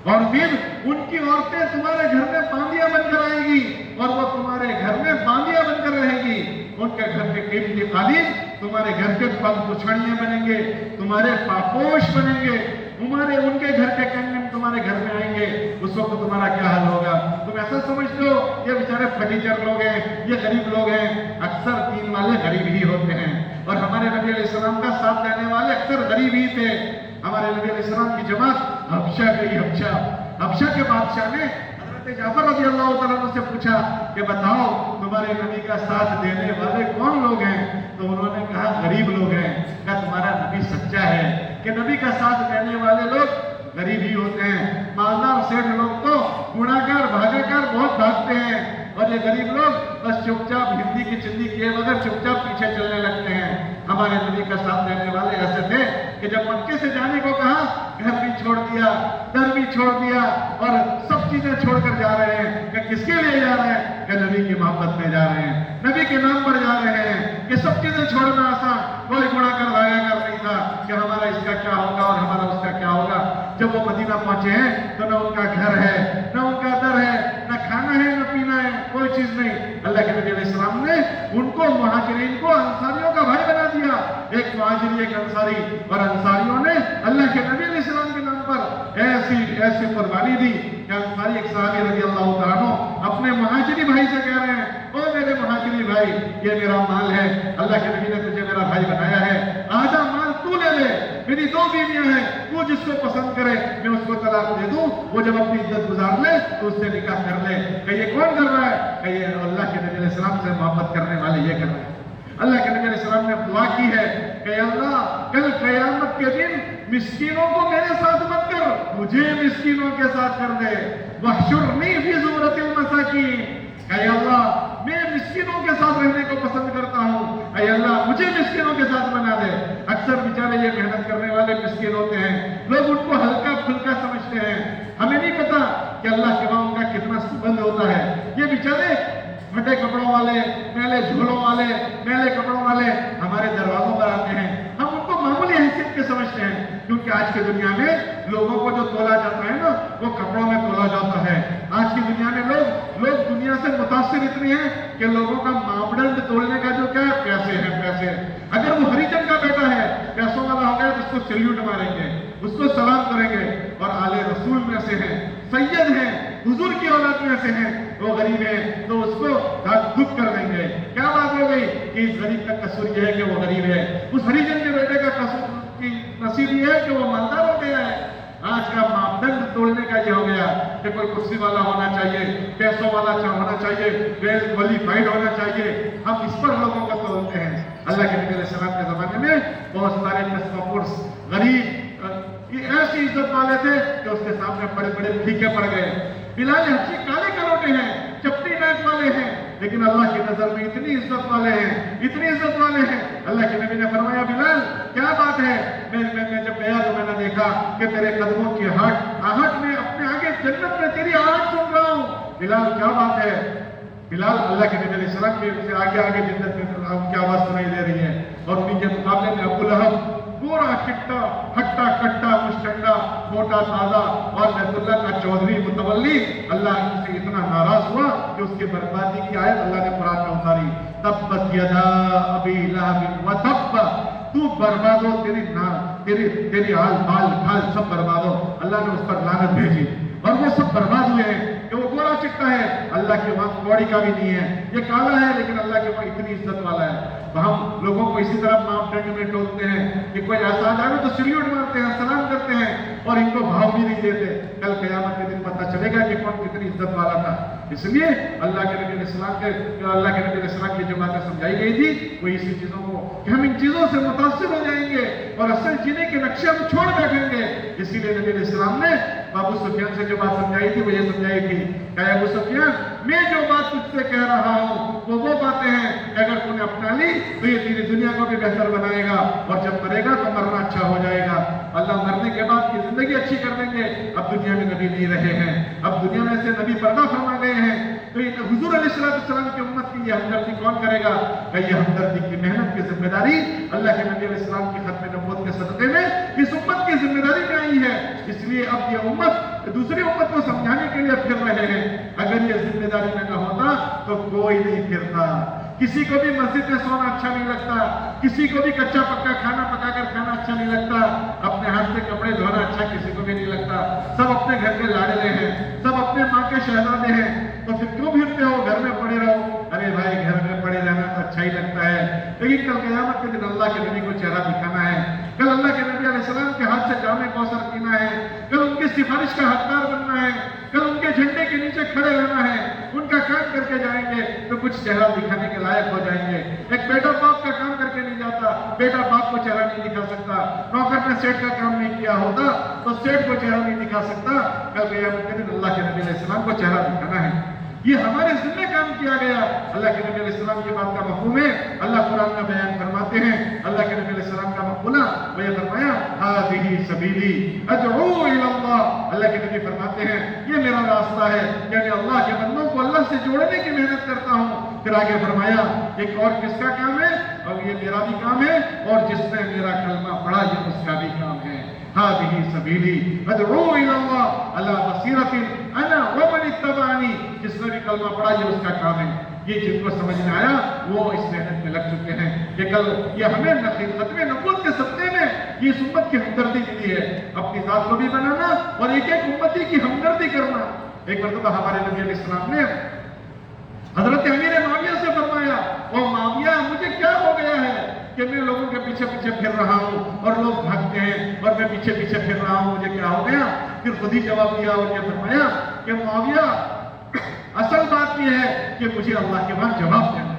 اور پھر ان کی عورتیں تمہارے گھر میں باندیاں بن کر آئیں گی اور وہ تمہارے گھر میں باندیاں بن کر رہیں گی. ان کے گھر کے قیمتی قالین تمہارے گھر کے پگ پچھڑیاں بنیں گے، تمہارے پاپوش بنیں گے. ان کے گھر کے کنگن تمہارے گھر میں آئیں گے. اس وقت تمہارا کیا حال ہوگا؟ تم ایسا سمجھتے ہو یہ بیچارے فرنیچر لوگ ہیں، یہ غریب لوگ ہیں. اکثر دین والے غریب ہی ہوتے ہیں، اور ہمارے نبی علیہ السلام کا ساتھ دینے والے اکثر غریب ہی تھے. ہمارے نبی علیہ السلام کی جماعت حبشہ گئی. حبشہ کے بادشاہ نے حضرت جعفر رضی اللہ تعالیٰ عنہ سے پوچھا کہ بتاؤ تمہارے نبی کا ساتھ دینے والے کون لوگ ہیں؟ تو انہوں نے کہا غریب لوگ ہیں. کہا تمہارا نبی سچا ہے کہ نبی کا ساتھ دینے والے لوگ غریب ہی ہوتے ہیں. مالدار سیٹھ لوگ تو گناہگار بھاگا کر بہت بھاگتے ہیں، اور یہ غریب لوگ بس چپ چاپ ہندی کی چندی کیے بغیر چپ چاپ پیچھے چلنے لگتے ہیں. ہمارے نبی کا ساتھ دینے والے ایسے تھے کہ جب مکے سے جانے کو کہا گھر بھی چھوڑ دیا، در بھی چھوڑ دیا، اور سب چیزیں چھوڑ کر جا رہے ہیں. کہ کس کے لیے جا رہے ہیں؟ کہ نبی کی محبت میں جا رہے ہیں، نبی کے نام پر جا رہے ہیں. کہ سب چیزیں چھوڑنا آسان، کوئی گناہ کر بھاگا کر نہیں تھا کہ ہمارا اس کا کیا ہوگا اور ہمارا اس کا کیا ہوگا. جب وہ مدینہ پہنچے ہیں تو نہ ان کا گھر ہے، نہ ان کا در ہے، نہ کھانا ہے، نہ پینا ہے، کوئی چیز نہیں. اللہ کے نبی علیہ السلام نے ان کو مہاجرین کو انصاریوں کا بھائی بنا دیا. ایک مہاجری ایک انصاری، اور انصاریوں نے اللہ کے نبی علیہ السلام کے نام پر ایسی قربانی دی کہ انصاری ایک صحابی رضی اللہ تعالیٰ عنہ اپنے مہاجری بھائی سے کہہ رہے ہیں او میرے مہاجری بھائی، یہ میرا مال ہے، اللہ کے نبی نے تجھے میرا بھائی بنایا ہے، آدھا مال تو لے لے میری 2 بیویاں ہیں، وہ جس کو پسند کرے میں اس کو طلاق دے دوں، وہ جب اپنی عزت گزار لے تو اس سے نکاح کر لے۔ کہ یہ کون کر رہا ہے؟ کہ یہ اللہ کے نبی علیہ السلام سے محبت کرنے والے یہ کر رہے ہیں۔ اللہ کے نبی علیہ السلام نے دعا کی ہے کہ اللہ کل قیامت کے دن مسکینوں کو میرے ساتھ مت کر، مجھے مسکینوں کے ساتھ کر دے۔ واحشرنی فی زمرۃ المساکین، اے اللہ میں مسکینوں کے ساتھ رہنے کو پسند کرتا ہوں، اے اللہ مجھے مسکینوں کے ساتھ بنا دے۔ اکثر بیچارے یہ محنت کرنے والے مسکین ہوتے ہیں، لوگ ان کو ہلکا پھلکا سمجھتے ہیں، ہمیں نہیں پتا کہ اللہ کے وہاں ان کا کتنا سبند ہوتا ہے۔ یہ بیچارے پھٹے کپڑوں والے، میلے جھولوں والے، میلے کپڑوں والے ہمارے دروازوں پر آتے ہیں، ہم ان کو معمولی حیثیت کے سمجھتے ہیں، کیونکہ آج کی دنیا میں لوگوں کو جو تولا جاتا ہے نا وہ کپڑوں میں تولا جاتا ہے۔ آج کی دنیا میں لوگ دنیا سے متاثر اتنے ہیں کہ لوگوں کا ماپدنڈ تولنے کا جو کیا ہے، پیسے ہیں، پیسے۔ اگر وہ ہریجن کا بیٹا ہے، پیسوں والا ہو گیا تو اس کو سیلیوٹ ماریں گے، اس کو سلام کریں گے، اور آل رسول میں سے ہیں، سید ہیں، حضور کی اولاد میں سے ہیں، وہ غریب ہے تو اس کو دکھ کر دیں گے۔ کیا بات ہو گئی کہ اس غریب کا قصور یہ ہے کہ وہ غریب ہے، اس ہریجن کے بیٹے کا قصور کی نصیب یہ ہے کہ وہ مالدار ہو گیا ہے۔ آج کا ماپدنڈ توڑنے کا یہ ہو گیا کہ کوئی کرسی والا ہونا چاہیے، پیسوں والا ہونا چاہیے، ویل کوالیفائڈ ہونا چاہیے، ہم اس پر لوگوں کو تولتے ہیں۔ اللہ کے نبی علیہ السلام کے زمانے میں بہت سارے کسمپرس غریب ایسی عزت والے تھے کہ اس کے سامنے بڑے بڑے پھیکے پڑ گئے۔ بلال حبشی کالے کروٹے ہیں، چپٹی ناک والے ہیں، لیکن اللہ کی نظر میں اتنی عزت والے ہیں، اتنی عزت والے ہیں۔ اللہ کے نبی نے فرمایا بلال کیا بات ہے؟ میں جب گیا تو میں نے دیکھا کہ تیرے قدموں کی آہٹ میں اپنے آگے جنت میں تیری آہٹ سن رہا ہوں۔ بلال کیا بات ہے؟ بلال اللہ کے نبی علیہ السلام کے سے آگے جنت میں ان کی آواز سنائی دے رہی ہے، اور ان کے مقابلے میں ابو لہب پورا چٹا ہٹا کٹا مشٹنڈا موٹا تازہ اور بیت اللہ کا چودھری متولی، اللہ ان سے اتنا ناراض ہوا کہ اس کے بربادی کی آیت اللہ نے قرآن میں اتاری، تبت یدا ابی لہب وتب، تو برباد ہو، تیری آل بال کھال سب برباد ہو۔ اللہ نے اس پر لعنت بھیجی اور وہ سب برباد ہوئے ہیں کہ وہ گورا چٹا ہے، اللہ کے وہاں کوڑی کا بھی نہیں ہے، یہ کالا ہے لیکن اللہ کے وہاں اتنی عزت والا ہے۔ ہم لوگوں کو اسی طرح ماپدنڈ میں ٹولتے ہیں کہ کوئی ایسا آ جائے تو سلیوٹ مارتے ہیں، سلام کرتے ہیں، اور ان کو بھاؤ بھی نہیں دیتے۔ کل قیامت کے دن پتہ چلے گا کہ کون کتنی عزت والا تھا۔ اس لیے اللہ کے نبی علیہ السلام کی جو باتیں سمجھائی گئی تھی وہ اسی چیزوں کو کہ ہم ان چیزوں سے متاثر ہو جائیں گے اور اصل جینے کے نقشے ہم چھوڑ بیٹھیں گے۔ اسی لیے نبی علیہ السلام نے ابو سفیان سے جو بات سمجھائی تھی وہ یہ سمجھائی تھی کہ ابو سفیان میں جو بات تجھ سے کہہ رہا ہوں وہ باتیں ہیں کہ اگر تو نے اپنا لی تو یہ تیری دنیا کو بھی بہتر بنائے گا، اور جب مرے گا تو مرنا اچھا ہو جائے گا۔ اللہ مرنے کے بعد کی زندگی اچھی کر دیں گے۔ اب دنیا میں نبی نہیں رہے ہیں، اب دنیا میں سے نبی پردہ فرما گئے ہیں، تو حضور علیہ السلام کی امت کی یہ ہمدردی کون کرے گا؟ کہ یہ ہمدردی کی محنت کی ذمہ داری اللہ کے نبی علیہ السلام کی ختم نبوت کے صدقے میں اس امت کی ذمہ داری میں آئی ہے۔ اس لیے اب یہ امت دوسری امت کو سمجھانے کے لیے پھر رہے ہیں۔ اگر یہ ذمہ داری میں نہ ہوتا تو کوئی نہیں پھرتا۔ کسی کو بھی مسجد میں سونا اچھا نہیں لگتا، کسی کو بھی کچا پکا کھانا پکا کر کھانا اچھا نہیں لگتا، اپنے ہاتھ سے کپڑے دھونا اچھا کسی کو بھی نہیں لگتا۔ سب اپنے گھر کے لاڈلے ہیں، سب اپنے ماں کے شہزادے ہیں، تو پھر کیوں پھرتے ہو؟ گھر میں پڑے رہو۔ ارے بھائی گھر میں پڑے رہنا تو اچھا ہی لگتا ہے، لیکن کل قیامت کے دن اللہ کے نبی کو چہرہ دکھانا ہے، کل اللہ کے نبی علیہ السلام کے ہاتھ سے جام کوثر پینا ہے، کل ان کی سفارش کا حقدار بننا ہے، کل ان کے جھنڈے کے نیچے کھڑے رہنا ہے، ان کا کام کر کے جائیں گے تو کچھ چہرہ دکھانے کے لائق ہو جائیں گے۔ ایک بیٹا باپ کا کام کر کے نہیں جاتا، بیٹا باپ کو چہرہ نہیں دکھا سکتا، نوکر نے سیٹ کا کام نہیں کیا ہوتا تو سیٹ کو چہرہ نہیں دکھا سکتا۔ کل قیامت کے دن اللہ کے نبی علیہ السلام کو چہرہ دکھانا ہے، یہ ہمارے ذمہ کام کیا گیا۔ اللہ کے نبی علیہ السلام کی بات کا مفہوم ہے، اللہ قرآن میں بیان فرماتے ہیں، اللہ کے نبی علیہ السلام کا مقولہ وہ یہ فرمایا ھذہ سبیلی ادعو الی اللہ۔ اللہ کے نبی فرماتے ہیں یہ میرا راستہ ہے، یعنی اللہ کے بندوں کو اللہ سے جوڑنے کی محنت کرتا ہوں۔ پھر آگے فرمایا ایک اور کس کا کام ہے؟ اور یہ میرا بھی کام ہے، اور جس نے میرا کلمہ پڑھا یہ اس کا بھی کام ہے۔ ھذہ سبیلی ادعو الی اللہ علی بصیرۃ انا ومن اتبعنی، جس نے بھی کلمہ پڑھا یہ اس کا کام ہے۔ یہ جن کو سمجھ میں آیا وہ اس محنت میں لگ چکے ہیں کہ کل یہ ہمیں ختم نبوت کے صدقے میں یہ اس امت کی ہمدردی ملی ہے، اپنی ذات کو بھی بنانا اور ایک ایک امتی کی ہمدردی کرنا۔ ایک مرتبہ ہمارے نبی علیہ السلام نے حضرت امیر معاویہ سے فرمایا، او معاویہ مجھے کیا ہو گیا ہے کہ میں لوگوں کے پیچھے پیچھے پھر رہا ہوں اور لوگ بھاگتے ہیں اور میں پیچھے پیچھے پھر رہا ہوں، مجھے کیا ہو گیا؟ پھر خود ہی جواب دیا اور یہ فرمایا کہ معاویہ اصل بات یہ ہے کہ مجھے اللہ کے بعد جواب دینا ہے،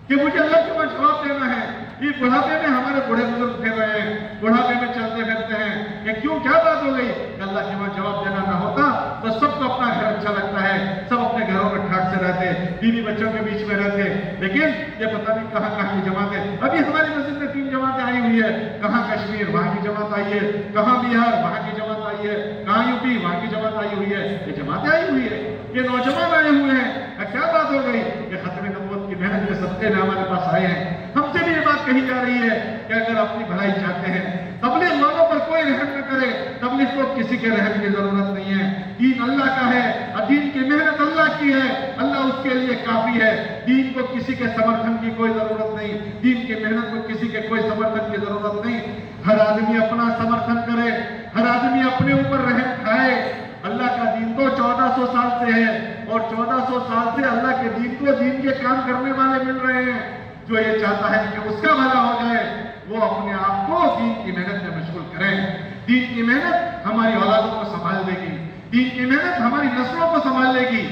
کہ مجھے اللہ کے بعد جواب دینا ہے۔ یہ بڑھاپے میں ہمارے بڑے بزرگ پھر رہے ہیں، بڑھاپے میں چلتے پھرتے ہیں کہ کیوں، کیا بات ہو گئی کہ اللہ کے بعد جواب دینا نہ ہوتا تو سب کو اپنا گھر اچھا لگتا ہے، سب اپنے گھروں میں ٹھاٹ سے رہتے، بیوی بچوں کے بیچ میں رہتے، لیکن یہ پتہ نہیں کہاں کہاں کی جماعتیں، ابھی ہماری مسجد میں 3 جماعتیں آئی ہوئی ہے، کہاں کشمیر وہاں کی جماعت آئی ہے، کہاں بہار وہاں کی جماعت آئی ہے، کہاں یو پی وہاں کی جماعت آئی ہوئی ہے، یہ جماعتیں آئی ہوئی ہے، یہ نوجوان آئے ہوئے ہیں۔ کیا بات ہو گئی کہ ختم نبوت کی محنت کے صدقے میں ہمارے پاس آئے ہیں۔ ہم سے بھی یہ بات کہی جا رہی ہے کہ اگر اپنی بھلائی چاہتے ہیں، تبلیغ والوں پر کوئی رحم نہ کرے، تبلیغ کو کسی کے رحم کی ضرورت نہیں ہے، دین اللہ کا ہے اور دین کی محنت اللہ کی ہے، اللہ اس کے لیے کافی ہے، دین کو کسی کے سمرتھن کی کوئی ضرورت نہیں، دین کی محنت کو کسی کے کوئی سمرتھن کی ضرورت نہیں۔ ہر آدمی اپنا سمرتھن کرے، ہر آدمی اپنے اوپر رحم کھائے۔ اللہ کا دین تو 1400 سال سے ہے اور 1400 سال سے اللہ کے دین کو دین کے کام کرنے والے مل رہے ہیں۔ جو یہ چاہتا ہے کہ اس کا بھلا ہو جائے وہ اپنے آپ کو دین کی محنت میں مشغول کریں۔ دین کی محنت ہماری اولادوں کو سنبھال دے گی، دین کی محنت ہماری نسلوں کو سنبھال لے گی،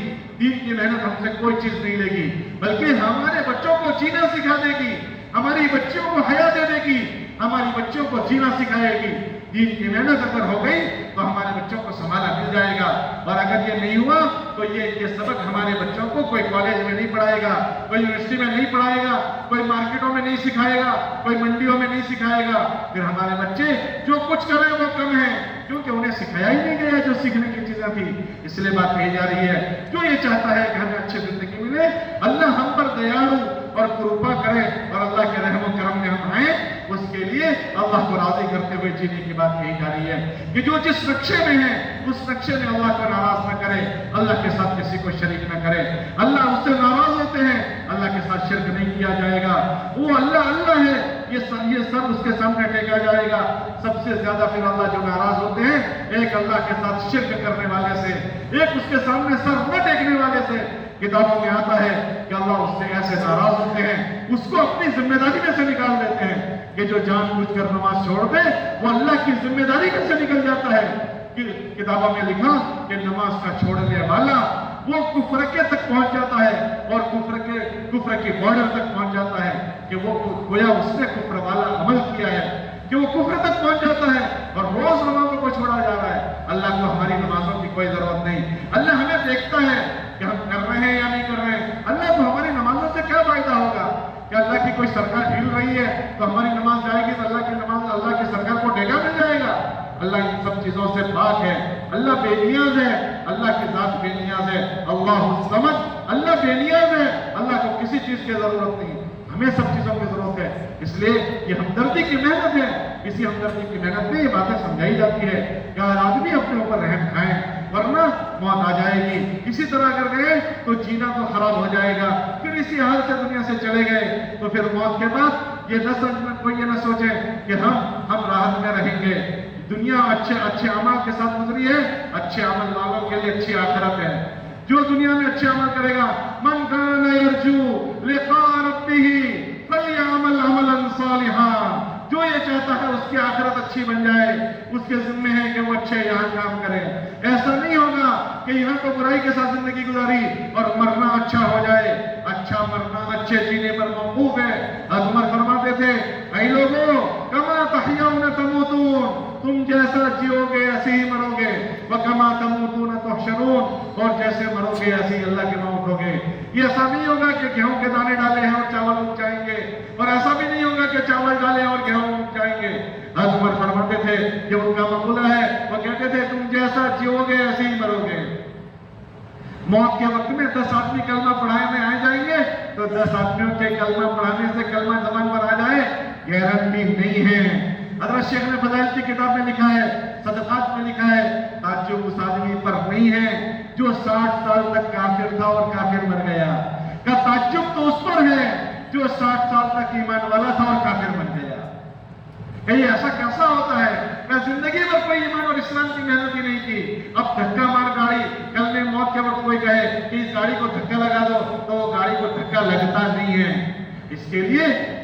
دین کی محنت ہم سے کوئی چیز نہیں لے گی بلکہ ہمارے بچوں کو جینا سکھا دے گی، ہماری بچیوں کو حیا دے دے گی، ہماری بچوں کو جینا سکھائے گی۔ دین کی محنت اگر ہو گئی تو ہمارے بچوں کو سنبھالا مل جائے گا، اور اگر یہ نہیں ہوا تو یہ سبق ہمارے بچوں کو کوئی کالج میں نہیں پڑھائے گا، کوئی یونیورسٹی میں نہیں پڑھائے گا، کوئی مارکیٹوں میں نہیں سکھائے گا، کوئی منڈیوں میں نہیں سکھائے گا۔ پھر ہمارے بچے جو کچھ کریں وہ کم ہے، کیونکہ انہیں سکھایا ہی نہیں گیا جو سیکھنے کی چیزیں تھی۔ اس لیے بات کہی جا رہی ہے جو یہ چاہتا ہے کہ ہمیں اچھی زندگی ملے، اللہ ہم پر دیالو اور کرپا کرے اور اللہ کے رحم و کرم میں ہم آئیں، اس کے لیے اللہ کو راضی کرتے ہوئے جینے کی بات کہی جا رہی ہے کہ جو جس نقشے میں ہے اس نقشے میں اللہ کو ناراض نہ کرے، اللہ کے ساتھ کسی کو شریک نہ کرے۔ اللہ اس سے ناراض ہوتے ہیں، اللہ کے ساتھ شرک نہیں کیا جائے گا، وہ اللہ اللہ ہے، یہ سب اس کے سامنے ٹیکا جائے گا۔ سب سے زیادہ پھر اللہ جو ناراض ہوتے ہیں ایک اللہ کے ساتھ شرک کرنے والے سے، ایک اس کے سامنے سر نہ ٹیکنے والے سے۔ کتابوں میں آتا ہے کہ اللہ اس سے ایسے ناراض ہوتے ہیں، اس کو اپنی ذمہ داری میں سے نکال دیتے ہیں کہ جو جان بوجھ کر نماز چھوڑ دے وہ اللہ کی ذمہ داری میں سے نکل جاتا ہے۔ کہ کتابوں میں لکھا کہ نماز کا چھوڑنے والا وہ کفر کے تک پہنچ جاتا ہے اور کفر کی بارڈر تک پہنچ جاتا ہے کہ وہ گویا اس نے کفر والا عمل کیا ہے، کہ وہ کفر تک پہنچ جاتا ہے اور روز نمازوں کو چھوڑا جا رہا ہے۔ اللہ کو ہماری نمازوں کی کوئی ضرورت نہیں، اللہ ہمیں دیکھتا ہے کہ ہم کر رہے ہیں یا نہیں کر رہے ہیں۔ اللہ کو ہماری نمازوں سے کیا فائدہ ہوگا کہ اللہ کی کوئی سرکار ہل رہی ہے تو ہماری نماز جائے گی تو اللہ کی نماز اللہ کی سرکار کو ڈیگا مل جائے گا؟ اللہ ان سب چیزوں سے پاک ہے، اللہ بے نیاز ہے، اللہ کی ذات بے نیاز ہے، اللہ الصمد، اللہ بے نیاز ہے، اللہ کو کسی چیز کی ضرورت نہیں، ہمیں سب چیزوں کی ضرورت ہے۔ اس لیے یہ ہمدردی کی محنت ہے، اسی ہمدردی کی محنت میں یہ باتیں سمجھائی جاتی ہے کہ ہر آدمی اپنے اوپر رحم کھائیں ورنہ موت آ جائے گی۔ اسی طرح اگر گئے تو جینا تو خراب ہو جائے گا، پھر اسی حال سے دنیا سے چلے گئے تو پھر موت کے بعد یہ نہ سوچے کہ ہم راحت میں رہیں گے۔ دنیا اچھے عمل کے ساتھ گزری ہے، اچھے عمل والوں کے لیے اچھی آخرت ہے۔ جو دنیا میں اچھے عمل کرے گا، من کان یرجو لقاء ربہ فلیعمل عملا صالحا، جو یہ چاہتا ہے اس کی آخرت اچھی بن جائے، اس کے ذمہ ہے کہ وہ اچھے یہاں کام کرے۔ ایسا نہیں ہوگا کہ یہاں تو برائی کے ساتھ زندگی گزاری اور مرنا اچھا ہو جائے۔ اچھا مرنا اچھے جینے پر موقوف ہے۔ عمر فرماتے تھے، اے لوگو کما تحیون تموتون، تم جیسا جیو گے ایسے ہی مرو گے، وَكَمَا تَمُوتُونَ تُحْشَرُونَ، اور جیسے مرو گے ایسے ہی اللہ کے موت ہوگے۔ یہ ایسا نہیں ہوگا کہ گیہوں کے دانے ڈالے ہیں اور چاول اگ جائیں گے، اور ایسا بھی نہیں ہوگا کہ چاول ڈالے اور گیہوں اگ جائیں گے۔ عمر فرماتے تھے کہ ان کا مقولہ ہے، وہ کہتے تھے تم جیسا جیو گے ایسے ہی مرو گے۔ موت کے وقت میں 10 آدمی کلمہ پڑھانے آ جائیں گے تو 10 آدمیوں کے کلمہ پڑھانے سے کلمہ زبان پر آ جائے گارنٹی نہیں ہے۔ حضرت شیخ نے فضائل کی کتاب میں لکھا ہے، صدقات میں لکھا ہے، تعجب اس آدمی پر نہیں ہے جو 60 سال تک کافر تھا اور کافر مر گیا، کا تعجب تو اس پر ہے جو 60 سال تک ایمان والا تھا اور کافر مر گیا۔ کہ یہ ایسا کیسا ہوتا ہے کہ زندگی میں کوئی ایمان اور اسلام کی محنت ہی نہیں کی، اب دھکا مار گاڑی، کل میں موت کے وقت کوئی کہے کہ اس گاڑی کو دھکا لگا دو تو وہ گاڑی کو دھکا لگتا نہیں ہے۔ اس کے لیے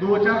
2-4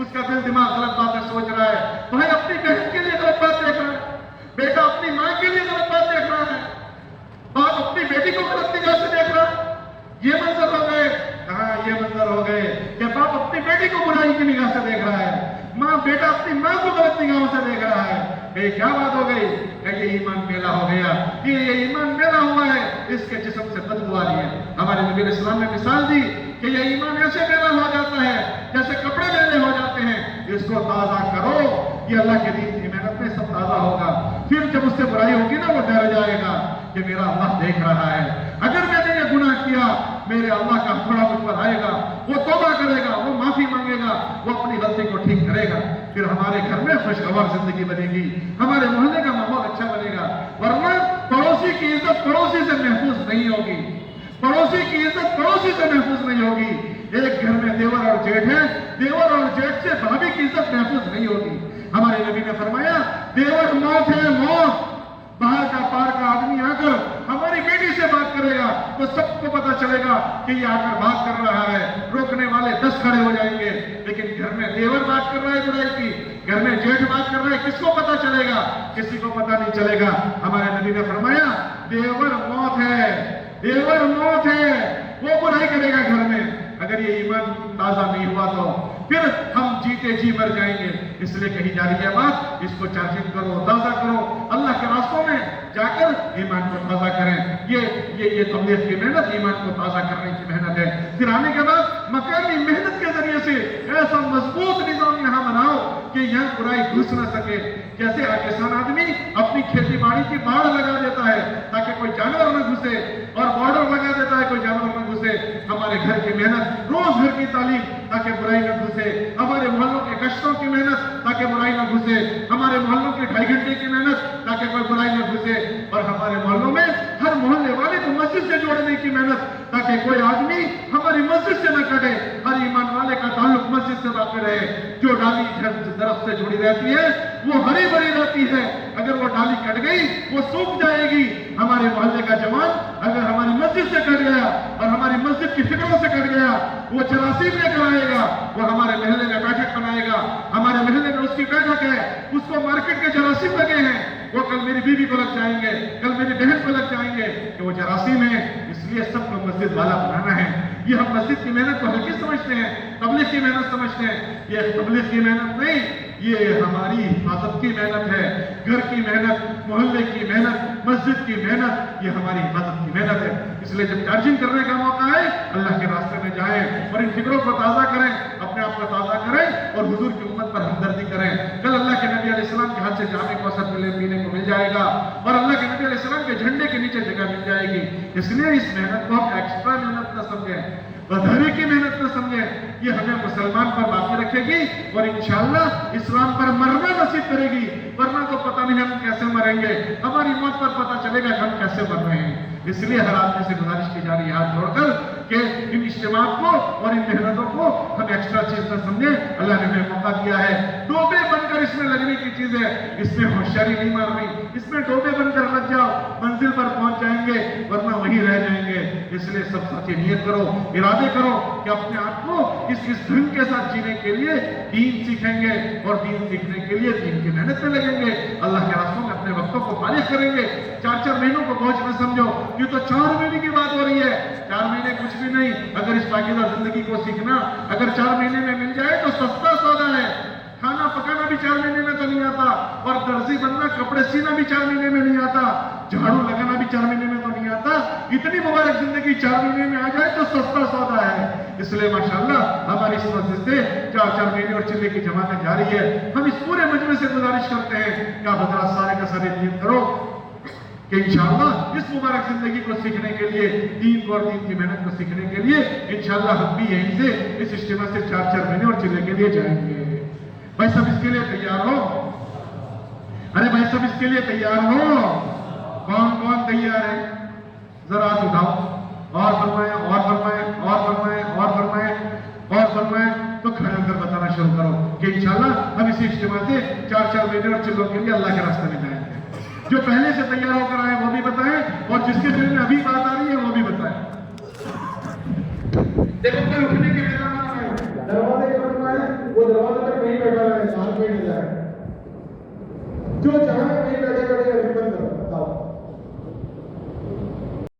اس کا دل دماغ غلط باتیں سوچ رہا ہے، بھائی اپنی بہن کے لیے غلط بات دیکھ رہا ہے، بیٹا اپنی ماں کے لیے غلط بات دیکھ رہا ہے، باپ اپنی بیٹی کو غلط نگاہ سے دیکھ رہا ہے۔ یہ منظر ہو گئے، ہاں یہ منظر ہو گئے کہ باپ اپنی بیٹی کو برائی کی نگاہ سے دیکھ رہا ہے، بیٹا اپنی ماں کو غلط نگاہوں سے دیکھ رہا ہے۔ یہ کیا بات ہو گئی کہ یہ ایمان میلا ہو گیا، یہ ایمان میلا ہوا ہے، اس کے جسم سے بدبو آ رہی ہے۔ ہمارے نبی علیہ السلام نے مثال دی کہ یہ ایمان ایسے میلا ہو جاتا ہے جیسے کپڑے میلے ہو جاتے ہیں، اس کو تازہ کرو، یہ اللہ کے دین کی محنت میں سب تازہ ہوگا۔ پھر جب اس سے برائی ہوگی نا، وہ ڈر جائے گا کہ میرا اللہ دیکھ رہا ہے، اگر میں نے یہ گناہ کیا میرے اللہ کا تھوڑا مجھ پر آئے گا، وہ توبہ کرے گا، وہ معافی مانگے گا، وہ اپنی غلطی کو ٹھیک کرے گا، پھر ہمارے گھر میں خوشگوار زندگی بنے گی، ہمارے محلے کا ماحول اچھا بنے گا۔ ورنہ پڑوسی کی عزت پڑوسی سے محفوظ نہیں ہوگی، پڑوسی کی عزت پڑوسی سے محفوظ نہیں ہوگی۔ ایک گھر میں دیور اور جیٹھ ہے، دیور اور جیٹھ سے بھابھی کی عزت محفوظ نہیں ہوگی۔ ہمارے نبی نے فرمایا دیور موت ہے، موت۔ باہر کا پار کا آدمی آ کر ہماری بیٹی سے بات کرے گا تو سب کو پتا چلے گا کہ یہ آ کر بات کر رہا ہے، روکنے والے 10 کھڑے ہو جائیں گے۔ لیکن گھر میں دیور بات کر رہا ہے برائی کی، گھر میں جیٹھ بات کر رہا ہے، کس کو پتا چلے گا؟ کسی کو پتا نہیں چلے گا۔ ہمارے نبی نے فرمایا دیور موت ہے، دیور موت ہے، وہ برائی کرے گا گھر میں۔ اگر یہ ایمان تازہ نہیں ہوا تو پھر ہم جیتے جی مر جائیں گے۔ اس لیے کہی جا رہی ہے بات، اس کو چارجنگ کرو، تازہ کرو، اللہ کے راستوں میں جا کر ایمان کو تازہ کریں۔ یہ تبلیغ کی محنت ایمان کو تازہ کرنے کی محنت ہے۔ پھر آنے کے بعد مکانی محنت کے ذریعے سے ایسا مضبوط نظام یہاں بناؤ کہ یہاں برائی گھس نہ سکے۔ جیسے کسان آدمی اپنی کھیتی باڑی کی باڑ لگا دیتا ہے تاکہ کوئی جانور نہ گھسے، اور بارڈر لگا دیتا ہے کوئی جانور نہ گھسے، ہمارے گھر کی محنت، روز گھر کی تعلیم تاکہ برائی نہ گھسے، ہمارے محلوں کے گشتوں کی محنت تاکہ برائی نہ گھسے، ہمارے محلوں کی 2.5 گھنٹے کی محنت تاکہ کوئی برائی نہ گھسے، اور ہمارے محلوں میں ہر محلے والے کو مسجد سے جوڑنے کی محنت تاکہ کوئی آدمی ہماری مسجد سے نہ کٹے، ہر ایمان والے کا تعلق مسجد سے باقی رہے۔ جو ڈالی درخت سے جڑی رہتی ہے وہ ہری بھری رہتی ہے، اگر وہ ڈالی کٹ گئی وہ سوکھ جائے گی۔ ہمارے محلے کا جوان اگر ہماری مسجد سے کٹ گیا اور ہماری مسجد کی فکروں سے کٹ گیا، وہ جراثیم لے کر آئے گا، وہ ہمارے محلے میں بیٹھک بنائے گا، ہمارے محلے میں اس کی بیٹھک ہے، اس کو مارکیٹ کے جراثیم لگے ہیں، وہ کل میری بیوی کو لگ جائیں گے، کل میری بہن کو لگ جائیں گے کہ وہ جراثیم ہیں۔ اس لیے سب کو مسجد والا بنانا ہے۔ یہ ہم مسجد کی محنت کو ہلکی سمجھتے ہیں، تبلیغ کی محنت سمجھتے ہیں، یہ تبلیغ کی محنت نہیں، یہ ہماری حفاظت کی محنت ہے، گھر کی محنت، محلے کی محنت، مسجد کی محنت، یہ ہماری حفاظت کی محنت ہے۔ اس لیے جب چارجنگ کرنے کا موقع آئے اللہ کے راستے میں جائیں اور ان فکروں کو تازہ کریں، اپنے آپ کو تازہ کریں اور حضور کی امت پر ہمدردی کریں۔ کل اللہ کے نبی علیہ السلام کے ہاتھ سے جام کوثر پینے کو مل جائے گا اور اللہ کے نبی علیہ السلام کے جھنڈے کے نیچے جگہ مل جائے گی۔ اس لیے اس محنت کو ہم ایکسٹرا محنت نہ سمجھیں، بدھری کی محنت نہ سمجھیں، یہ ہمیں مسلمان پر باقی رکھے گی اور انشاءاللہ اسلام پر مرنا نصیب کرے گی۔ ورنہ تو پتہ نہیں ہم کیسے مریں گے، ہماری موت پر پتہ چلے گا کہ ہم کیسے مر رہے ہیں۔ اس لیے ہر آدمی سے گزارش کی جا رہی ہے ہاتھ جوڑ کر کہ ان اجتماعات کو اور ان محنتوں کو ہم ایکسٹرا چیز نہ سمجھیں۔ اللہ نے ہمیں موقع دیا ہے، ٹوپے بن کر اس میں لگنے کی چیز ہے، اس میں ہوشیاری نہیں مارنی، اس میں ٹوپے بن کر لگ جاؤ، منزل پر پہنچ جائیں گے ورنہ وہیں رہ جائیں گے۔ اس لیے سب ساتھی نیت کرو، ارادے کرو کہ اپنے آپ کو اس دھن کے ساتھ جینے کے لیے دین سیکھیں گے اور دین سیکھنے کے لیے دین کی محنت میں لگیں گے، اللہ کے راستوں میں اپنے وقتوں کو فارغ کریں گے۔ 4 مہینوں کو بوجھ نہ سمجھو، یہ تو 4 مہینے کی بات ہو رہی ہے، 4 مہینے کچھ بھی نہیں۔ اگر اس پاکیزہ زندگی کو سیکھنا اگر 4 مہینے میں مل جائے تو سستا سودا ہے۔ کھانا پکانا بھی 4 مہینے میں تو نہیں آتا، اور درزی بننا، کپڑے سینا بھی 4 مہینے میں نہیں آتا، جھاڑو لگانا بھی 4 مہینے میں تو نہیں آتا۔ اتنی مبارک زندگی 4 مہینے میں آ جائے تو سستا سودا ہے۔ اس لیے ماشاءاللہ ہماری اس مسجد سے 4 مہینے اور چلے کی جماعتیں جاری ہے۔ ہم اس پورے مجمع سے گزارش کرتے ہیں کہ آپ حضرات سارے کا سارے نیت کرو کہ انشاءاللہ اس مبارک زندگی کو سیکھنے کے لیے، دین کو اور دین کی محنت کو سیکھنے کے لیے انشاءاللہ ہم بھی یہیں سے اس اجتماع سے 4 مہینے اور چلے کے لیے جائیں گے۔ بھائی سب اس کے لیے تیار ہو؟ ارے بھائی سب اس کے لیے تیار ہو؟ کون کون تیار ہے؟ ذرا ہاتھ اٹھاؤ، اور فرمائیں اور فرمائیں اور فرمائیں اور فرمائیں اور فرمائیں، تو کھڑے ہو کر بتانا شروع کرو کہ انشاءاللہ ہم اسی اجتماع سے 4 مہینے اور چلوں کے لیے اللہ کے راستے میں جائیں گے۔ جو پہلے سے تیار ہو کر آئے وہ بھی بتائیں، اور جس کے دل میں ابھی بات آ رہی ہے وہ بھی بتائیں۔ دیکھو کوئی اٹھنے